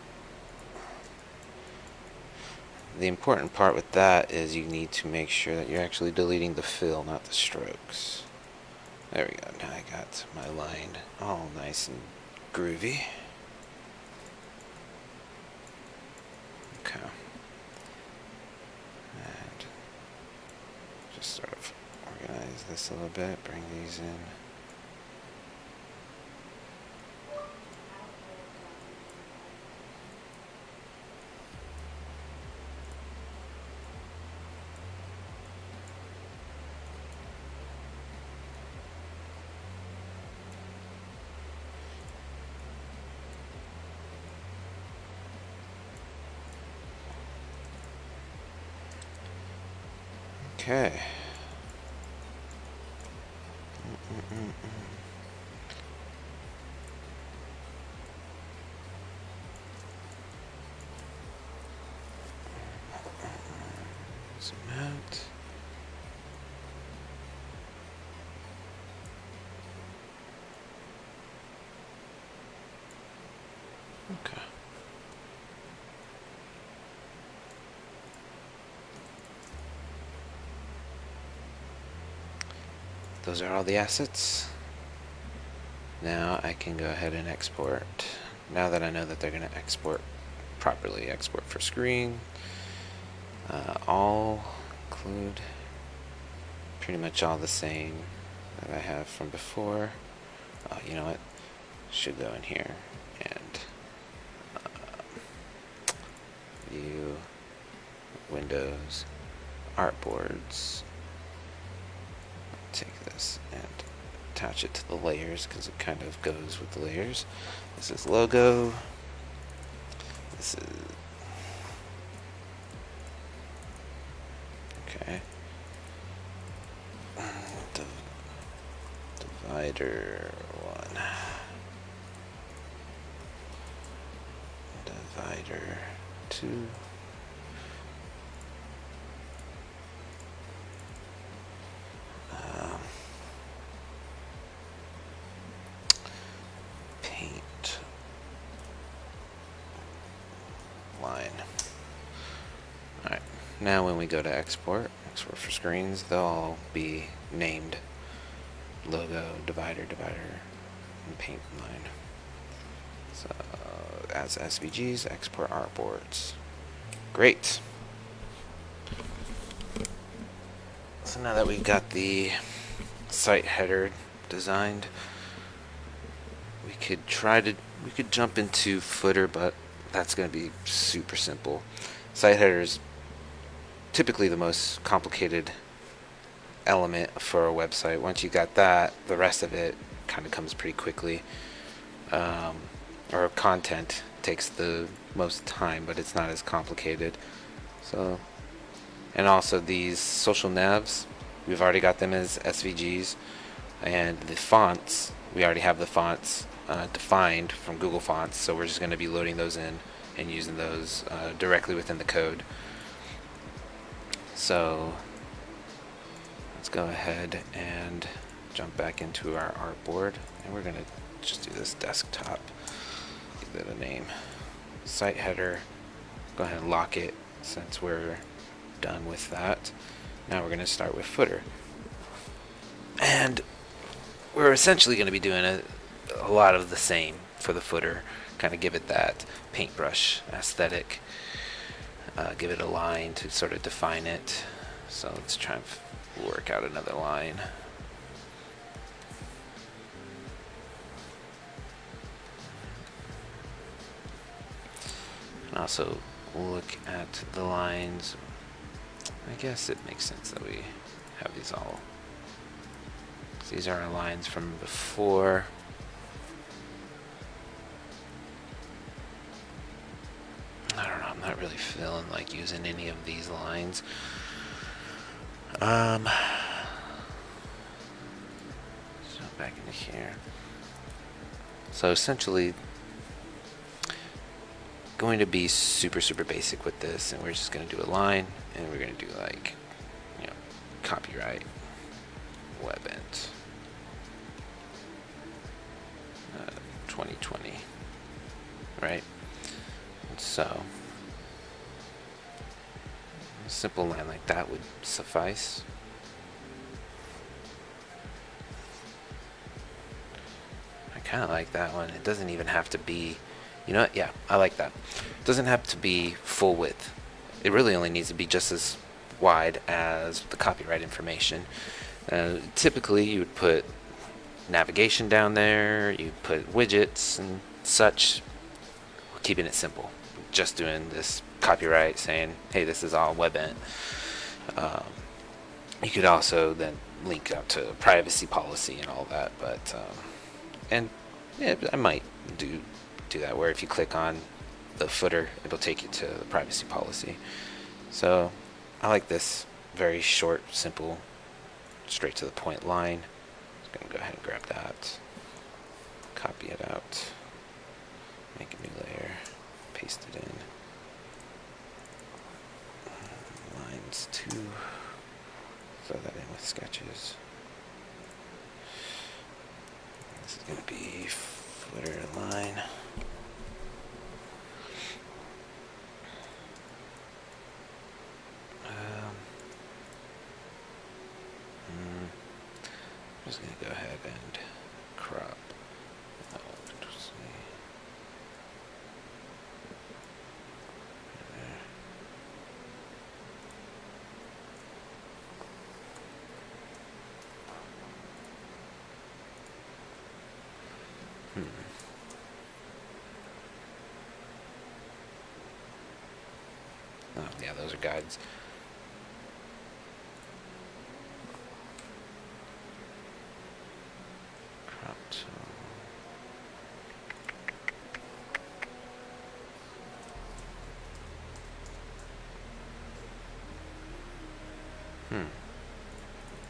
The important part with that is you need to make sure that you're actually deleting the fill, not the strokes. There we go. Now I got my line all nice and groovy. Okay. And just sort of organize this a little bit, bring these in. Okay. Zoom out. Okay. Those are all the assets. Now I can go ahead and export. Now that I know that they're going to export properly, export for screen. All include pretty much all the same that I have from before. You know what? Should go in here and view Windows artboards. Take this and attach it to the layers because it kind of goes with the layers. This is logo. This is okay. Divider 1. Divider 2. Paint line. Alright, now when we go to export for screens, they'll all be named logo, divider, and paint line. So as SVGs, export artboards. Great. So now that we've got the site header designed, we could jump into footer, but that's going to be super simple. Site header is typically the most complicated element for a website. Once you got that, the rest of it kind of comes pretty quickly. Or content takes the most time, but it's not as complicated. So, and also these social navs, we've already got them as SVGs, and the fonts, we already have the fonts defined from Google Fonts, so we're just going to be loading those in and using those directly within the code. So let's go ahead and jump back into our artboard, and we're going to just do this desktop. Give it a name. Site header. Go ahead and lock it since we're done with that. Now we're going to start with footer. And we're essentially going to be doing a lot of the same for the footer. Kind of give it that paintbrush aesthetic. Give it a line to sort of define it. So let's try and work out another line. And also look at the lines. I guess it makes sense that we have these all. These are our lines from before. I don't know, I'm not really feeling like using any of these lines. So back into here. So essentially, going to be super basic with this, and we're just going to do a line, and we're going to do like, copyright Webent 2020, right? So a simple line like that would suffice. I kind of like that one. It doesn't even have to be, you know what? Yeah, I like that. It doesn't have to be full width. It really only needs to be just as wide as the copyright information. Typically, you would put navigation down there, you put widgets and such, keeping it simple. Just doing this copyright, saying, hey, this is all Webent. You could also then link up to privacy policy and all that, but and yeah, I might do that, where if you click on the footer, it'll take you to the privacy policy. So I like this very short, simple, straight to the point line. Just gonna go ahead and grab that, copy it out, make a new layer, paste it in. Lines 2, throw that in with sketches. This is going to be footer line. I'm just going to go ahead and crop. Let's see. Oh, yeah, those are guides. So,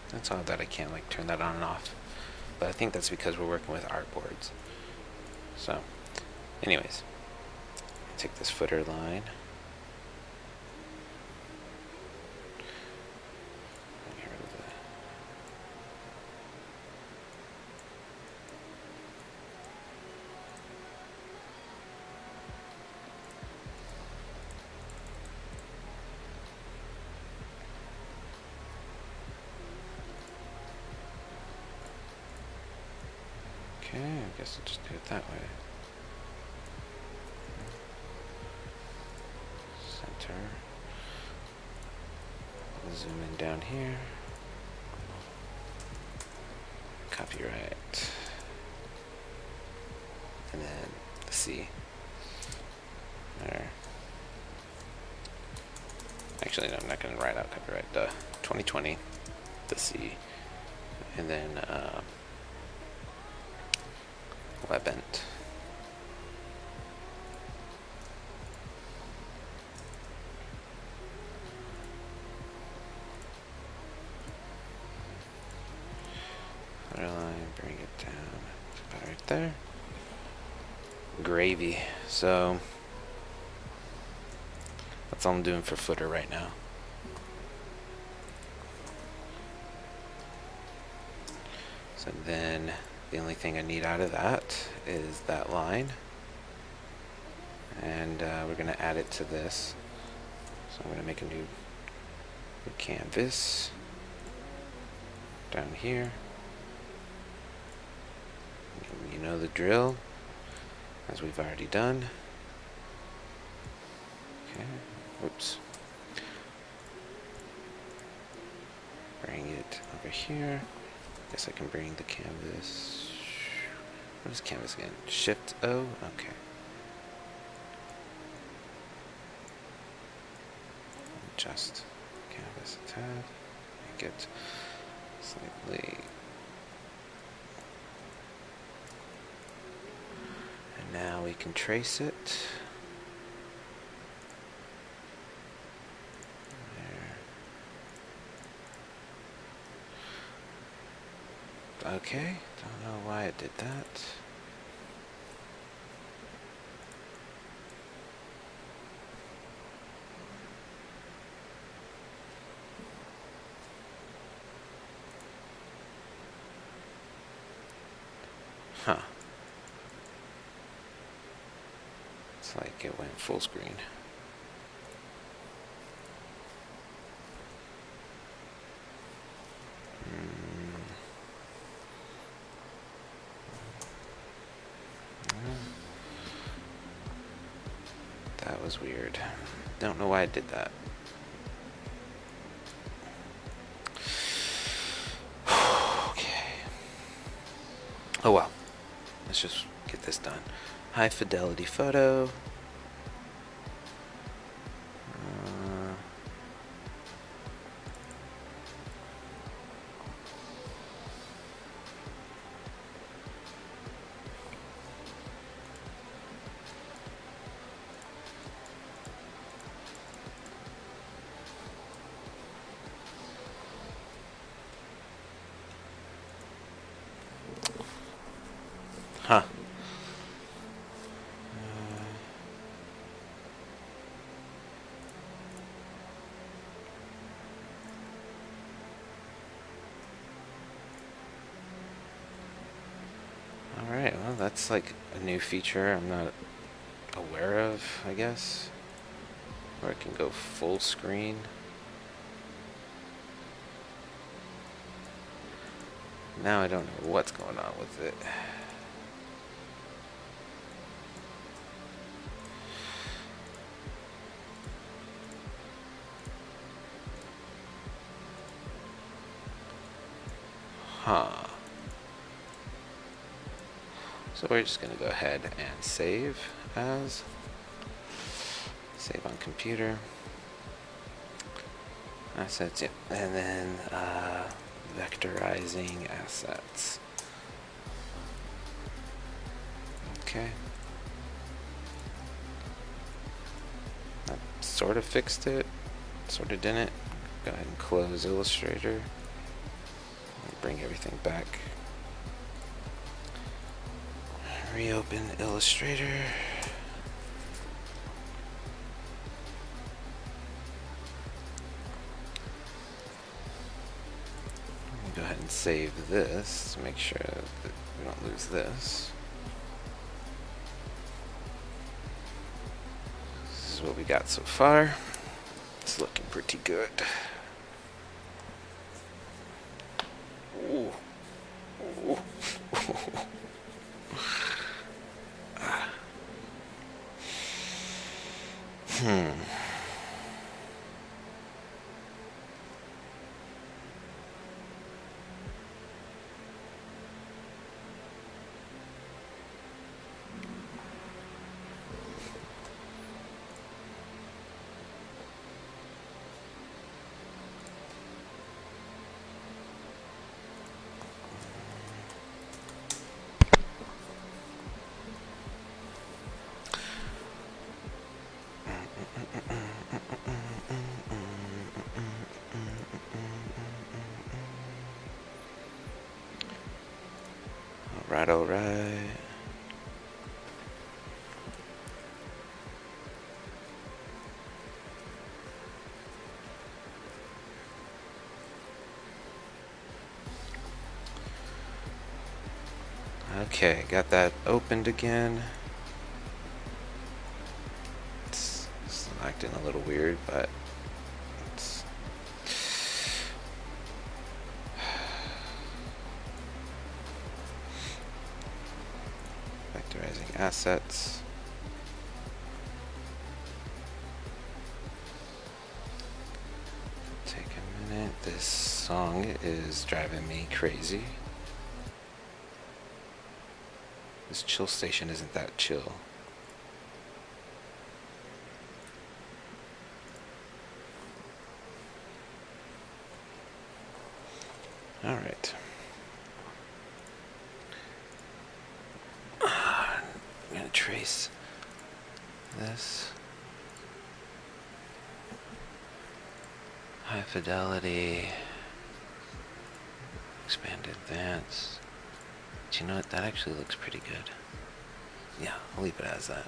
that's odd that I can't like turn that on and off. But I think that's because we're working with artboards. So, anyways, take this footer line. Get rid of the- Okay, I guess I'll just do it that way. Center. Zoom in down here. Copyright. And then the C. There. Actually, no, I'm not going to write out copyright. 2020. The C. And then Webent. Footer line, bring it down. About right there. Gravy. So that's all I'm doing for footer right now. So then the only thing I need out of that is that line. And we're going to add it to this. So I'm going to make a new canvas down here. You know the drill, as we've already done. Okay, whoops. Bring it over here. Guess I can bring the canvas. What is canvas again? Shift O? Okay. Adjust canvas a tad. Make it slightly. And now we can trace it. There. Okay, don't know why it did that. Huh. It's like it went full screen. That was weird. Don't know why I did that. Okay. Oh well. Let's just get this done. High fidelity photo. Huh. Alright, well that's like a new feature I'm not aware of, I guess. Where it can go full screen. Now I don't know what's going on with it. Huh. So we're just going to go ahead and save as. Save on computer. Assets, yep. And then vectorizing assets. Okay. That sort of fixed it. Sort of didn't. Go ahead and close Illustrator. Bring everything back. Reopen Illustrator. Go ahead and save this to make sure that we don't lose this. This is what we got so far. It's looking pretty good. Ooh. Ooh. All right. Okay, got that opened again. It's acting a little weird, but it's vectorizing assets. Take a minute. This song is driving me crazy. This chill station isn't that chill. All right. I'm gonna trace this. High fidelity. Expand advance. Do you know what? That actually looks pretty good. Yeah, I'll leave it as that.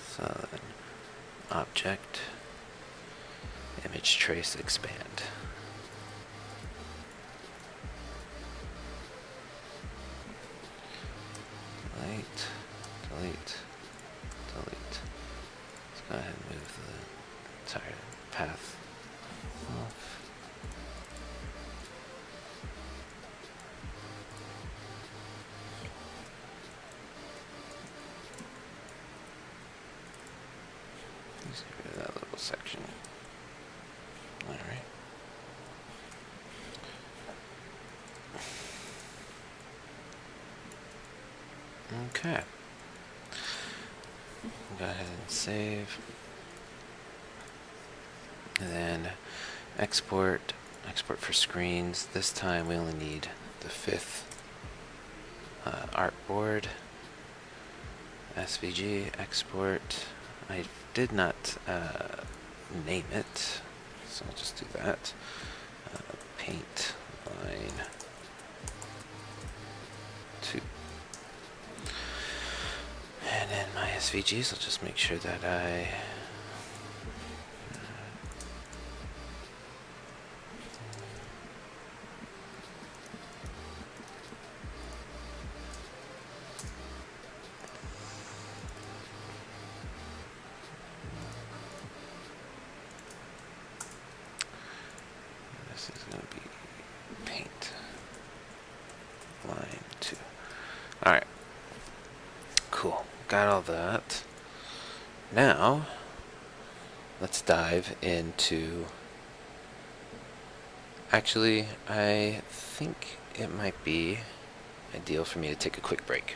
So then, object, image trace, expand. Delete, delete, delete. Let's go ahead and move the entire path off. Let's get rid of that little section. Alright. Okay. Go ahead and save. And then export for screens. This time we only need the 5th artboard. SVG export. I did not name it, so I'll just do that. Paint line 2. And in my SVGs, I'll just make sure that I this is going to be paint line 2. All right. Cool. Got all that. Now, let's dive into... Actually, I think it might be ideal for me to take a quick break.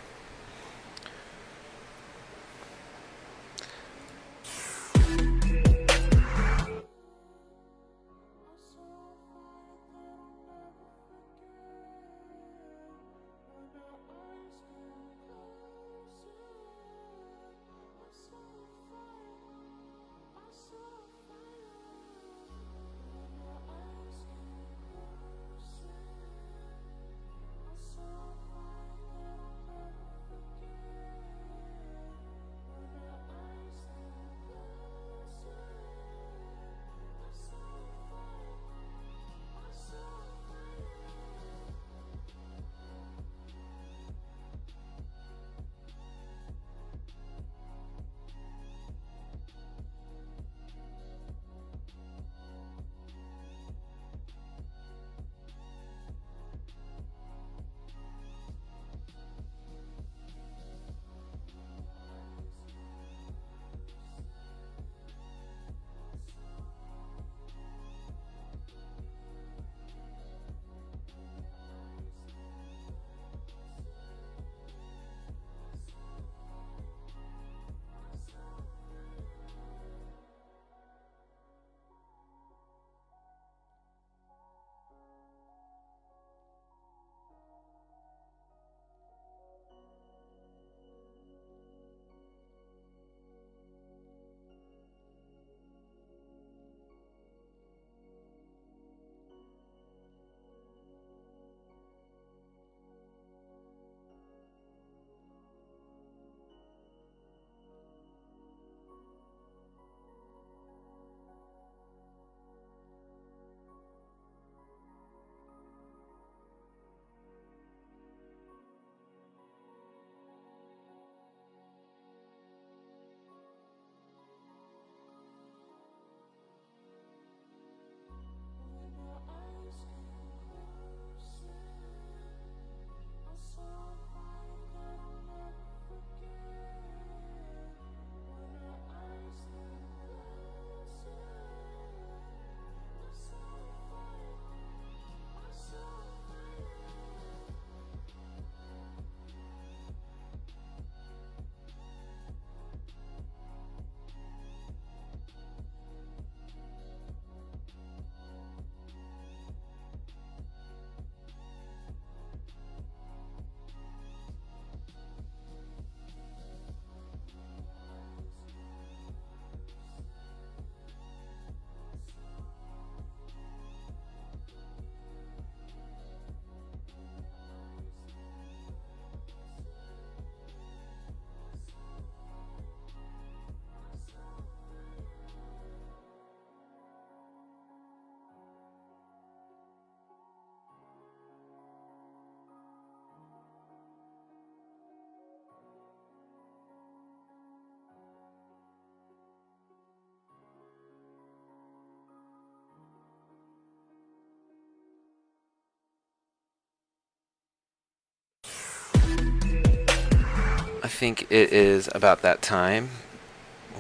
I think it is about that time.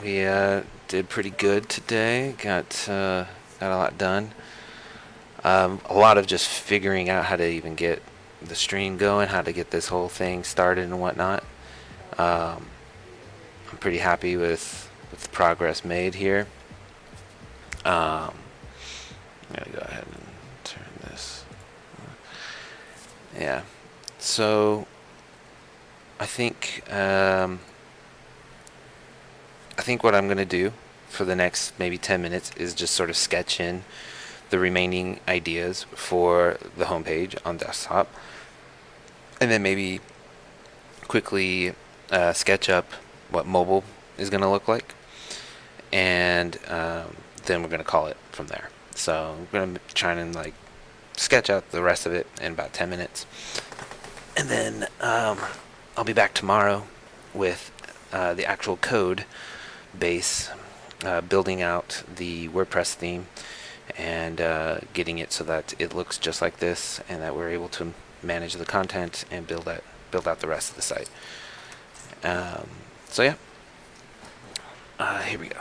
We did pretty good today. Got a lot done. A lot of just figuring out how to even get the stream going, how to get this whole thing started and whatnot. Um, I'm pretty happy with the progress made here. I'm gonna go ahead and turn this. Yeah. So I think what I'm gonna do for the next maybe 10 minutes is just sort of sketch in the remaining ideas for the homepage on desktop, and then maybe quickly sketch up what mobile is going to look like, and then we're going to call it from there. So I'm going to try and like sketch out the rest of it in about 10 minutes, and then I'll be back tomorrow with the actual code base, building out the WordPress theme and getting it so that it looks just like this, and that we're able to manage the content and build out the rest of the site. So yeah, here we go.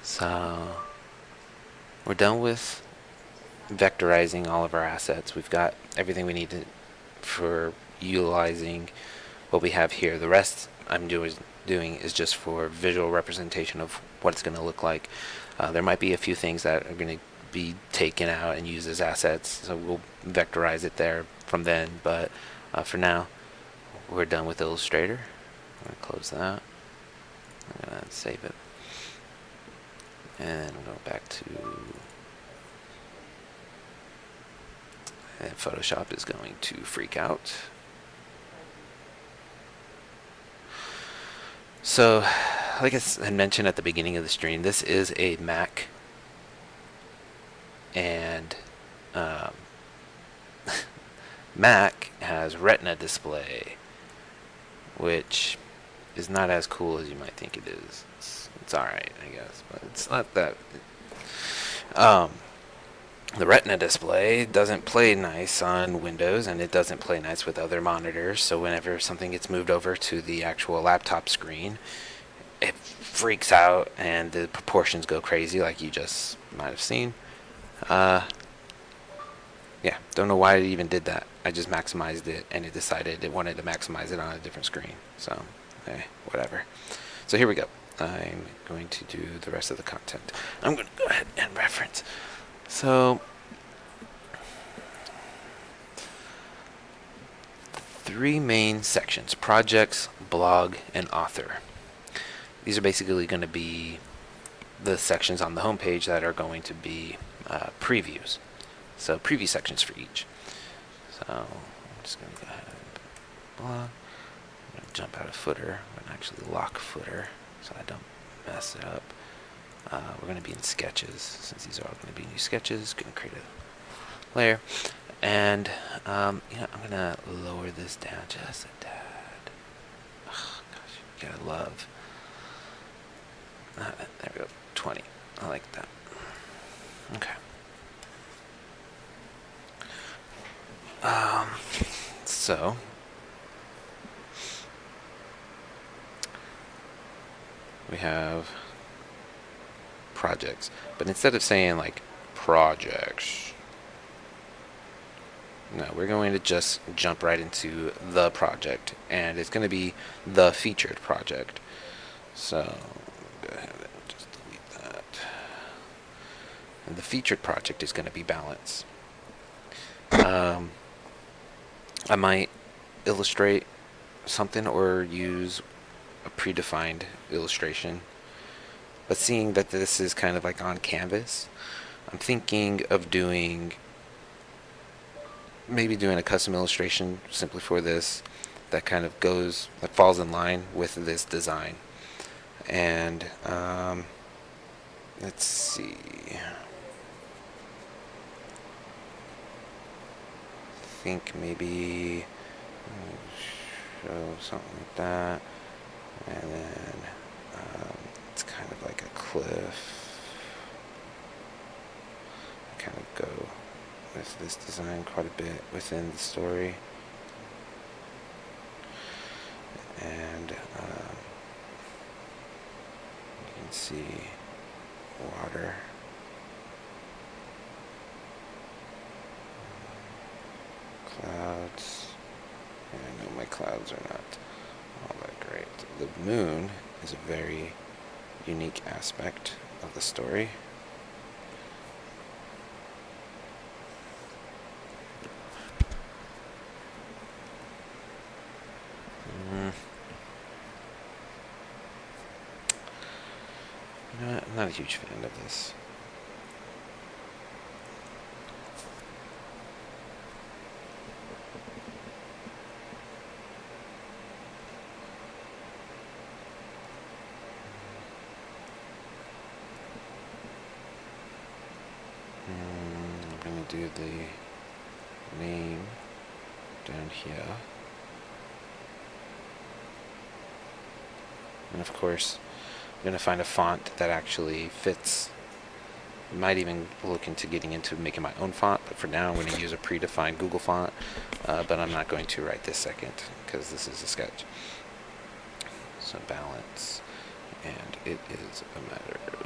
So we're done with vectorizing all of our assets. We've got everything we need for utilizing what we have here. The rest I'm doing is just for visual representation of what it's going to look like. There might be a few things that are going to be taken out and used as assets, so we'll vectorize it there from then. But for now, we're done with Illustrator. I'm going to close that. I'm going to save it. And we'll go back to... And Photoshop is going to freak out. So, like I had mentioned at the beginning of the stream, this is a Mac, and Mac has Retina display, which is not as cool as you might think it is. It's alright, I guess, but it's not that... The Retina display doesn't play nice on Windows, and it doesn't play nice with other monitors, so whenever something gets moved over to the actual laptop screen, it freaks out and the proportions go crazy, like you just might have seen. Yeah, don't know why it even did that. I just maximized it, and it decided it wanted to maximize it on a different screen. So, whatever. So here we go. I'm going to do the rest of the content. I'm going to go ahead and reference. So, 3 main sections: projects, blog, and author. These are basically going to be the sections on the homepage that are going to be previews. So preview sections for each. So I'm just going to go ahead and blog. I'm going to jump out of footer. I'm going to actually lock footer so I don't mess it up. We're going to be in sketches, since these are all going to be new sketches. Going to create a layer, and I'm going to lower this down just a tad. Oh, gosh, you gotta love. There we go, 20. I like that. Okay. So we have projects, but instead of saying like projects, no, we're going to just jump right into the project, and it's going to be the featured project. So go ahead and just delete that. And the featured project is going to be balance. I might illustrate something or use a predefined illustration. But seeing that this is kind of like on canvas, I'm thinking of maybe doing a custom illustration simply for this that kind of that falls in line with this design. And let's see. I think maybe show something like that, and then it's kind of like a cliff. Kind of go with this design quite a bit within the story. And you can see water. Clouds. And I know my clouds are not all that great. The moon is a very unique aspect of the story. You know what? I'm not a huge fan of this. I'm going to do the name down here. And of course, I'm going to find a font that actually fits. Might even look into getting into making my own font, but for now I'm going to use a predefined Google font, but I'm not going to right this second because this is a sketch. So balance, and it is a matter of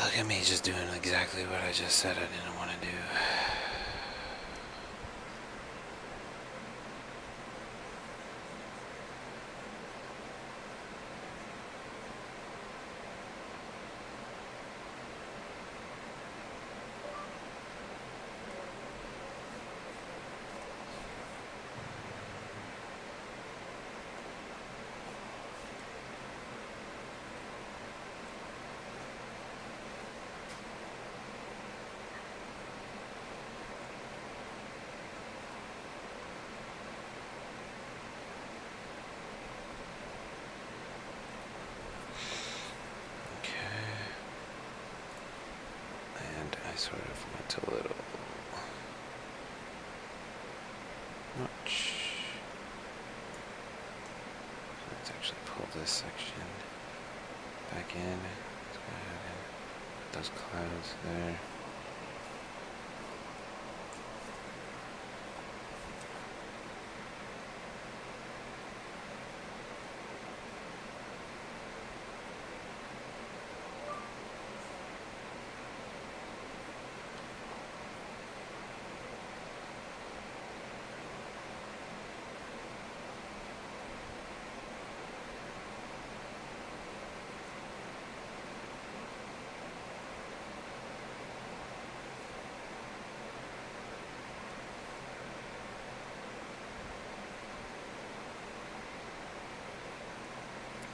look at me just doing exactly what I just said I didn't want to do. Sort of went a little much. Let's actually pull this section back in. Let's go ahead and put those clouds there.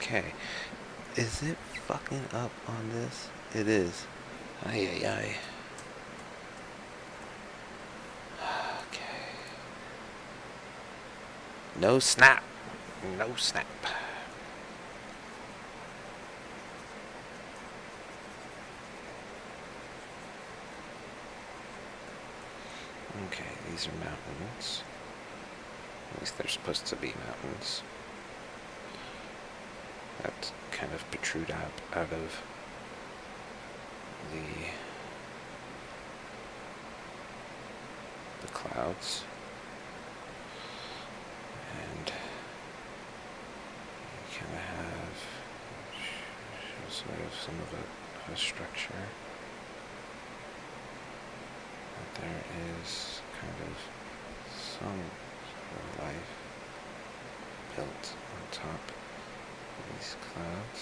Okay, is it fucking up on this? It is. Ay, ay, ay. Okay. No snap. No snap. Okay, these are mountains. At least they're supposed to be mountains. That kind of protrude out of the clouds. And you kind of have sort of some of a structure. But there is kind of some sort of life built on top of these clouds.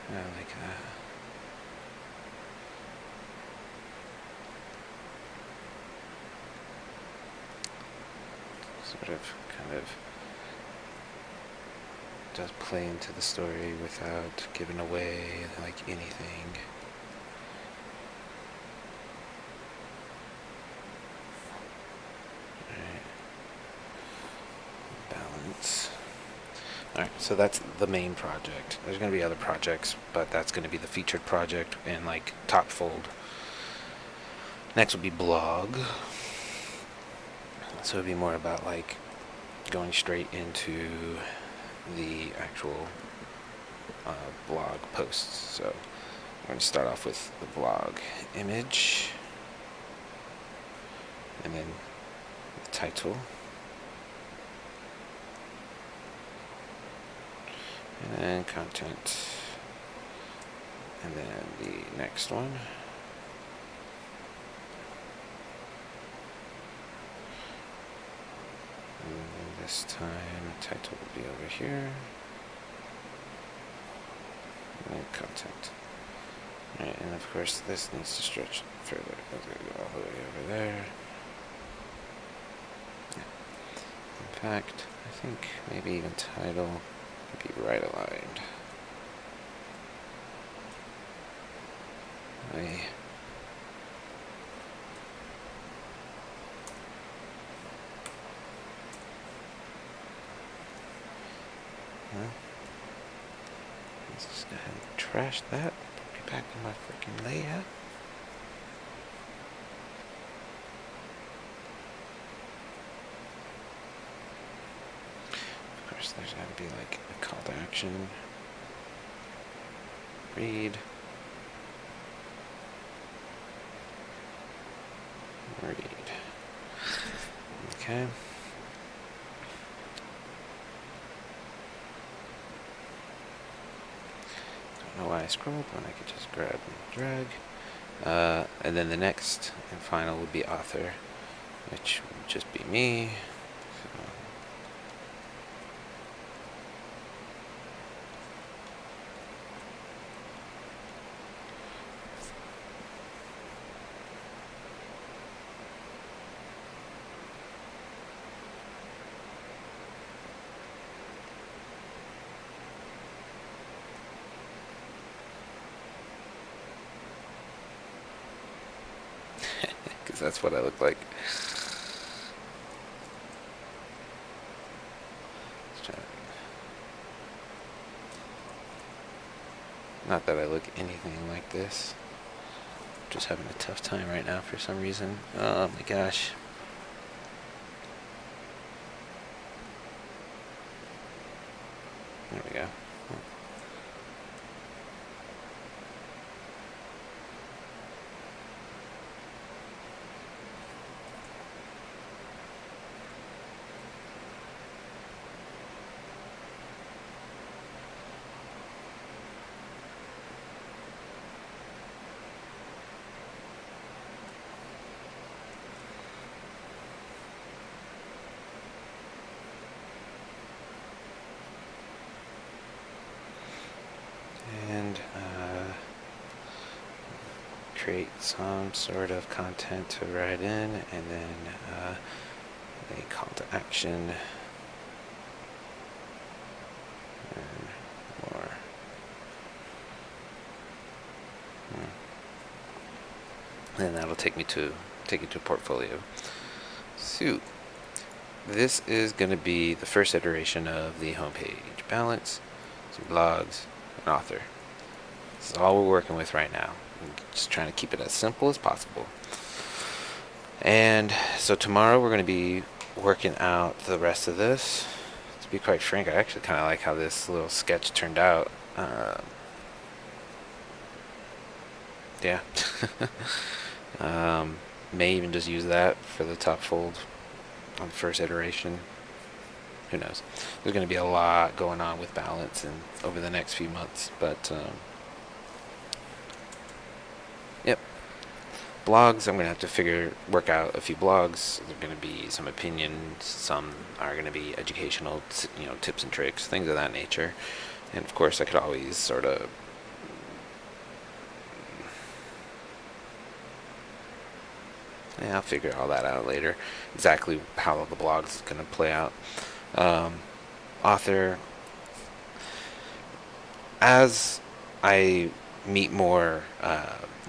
I like that. Sort of, kind of does play into the story without giving away like anything. Alright. Balance. Alright, so that's the main project. There's going to be other projects, but that's going to be the featured project and like top fold. Next will be blog. So it'd be more about like going straight into the actual blog posts. So I'm going to start off with the blog image and then the title. And then content. And then the next one. And this time the title will be over here. And then content. Alright, and of course this needs to stretch further. It's going to go all the way over there. Yeah. In fact, I think maybe even title would be right aligned. Let's just go ahead and trash that. Put me back in my freaking layout. Of course, there's got to be like a call to action. Read. Okay. Don't know why I scrolled when I could just grab and drag. And then the next and final would be author, which would just be me. So because that's what I look like. Let's try. Not that I look anything like this. Just having a tough time right now for some reason. Oh my gosh. There we go. And create some sort of content to write in, and then a call to action and more. And that'll take you to a portfolio. So this is going to be the first iteration of the homepage. Balance, some blogs, and author. This is all we're working with right now. I'm just trying to keep it as simple as possible. And so tomorrow we're going to be working out the rest of this. To be quite frank, I actually kind of like how this little sketch turned out. Yeah. May even just use that for the top fold on the first iteration. Who knows? There's going to be a lot going on with balance and over the next few months, but yep. Blogs, I'm going to have to work out a few blogs. There's going to be some opinions, some are going to be educational, tips and tricks, things of that nature. And of course, I could always sort of Yeah, I'll figure all that out later. Exactly how the blog's going to play out. Um, author, as I meet more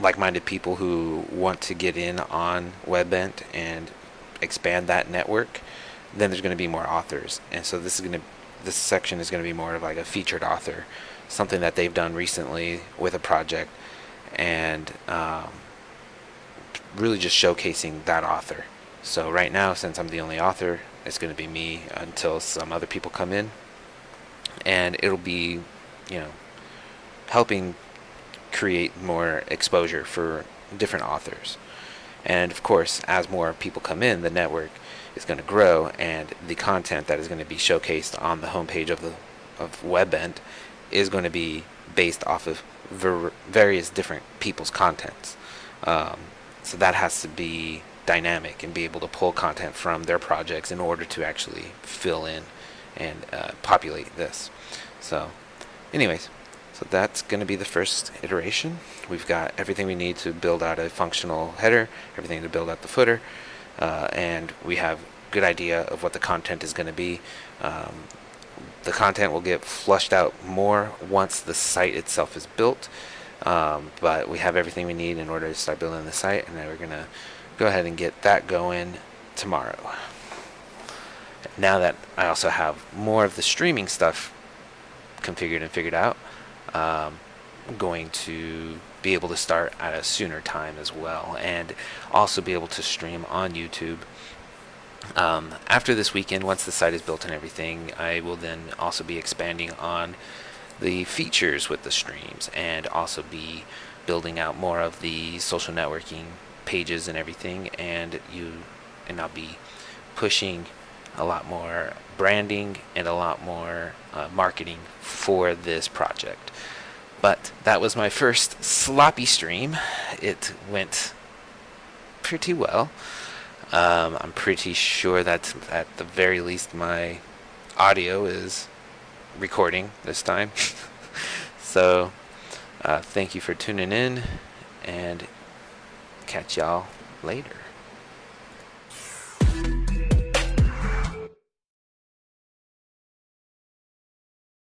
like-minded people who want to get in on WebBent and expand that network, then there's going to be more authors, and so this section is going to be more of like a featured author, something that they've done recently with a project, and really just showcasing that author. So right now, since I'm the only author, it's going to be me until some other people come in, and it'll be, you know, helping create more exposure for different authors. And of course, as more people come in, the network is going to grow, and the content that is going to be showcased on the homepage of WebBent is going to be based off of various different people's contents. So that has to be dynamic and be able to pull content from their projects in order to actually fill in and populate this. So, anyways, so that's going to be the first iteration. We've got everything we need to build out a functional header, everything to build out the footer, and we have a good idea of what the content is going to be. The content will get flushed out more once the site itself is built, but we have everything we need in order to start building the site, and then we're going to go ahead and get that going tomorrow. Now that I also have more of the streaming stuff configured and figured out, I'm going to be able to start at a sooner time as well, and also be able to stream on YouTube. After this weekend, once the site is built and everything, I will then also be expanding on the features with the streams, and also be building out more of the social networking pages and everything, and I'll be pushing a lot more branding and a lot more marketing for this project. But that was my first sloppy stream. It went pretty well. I'm pretty sure that at the very least my audio is recording this time. So thank you for tuning in, and catch y'all later.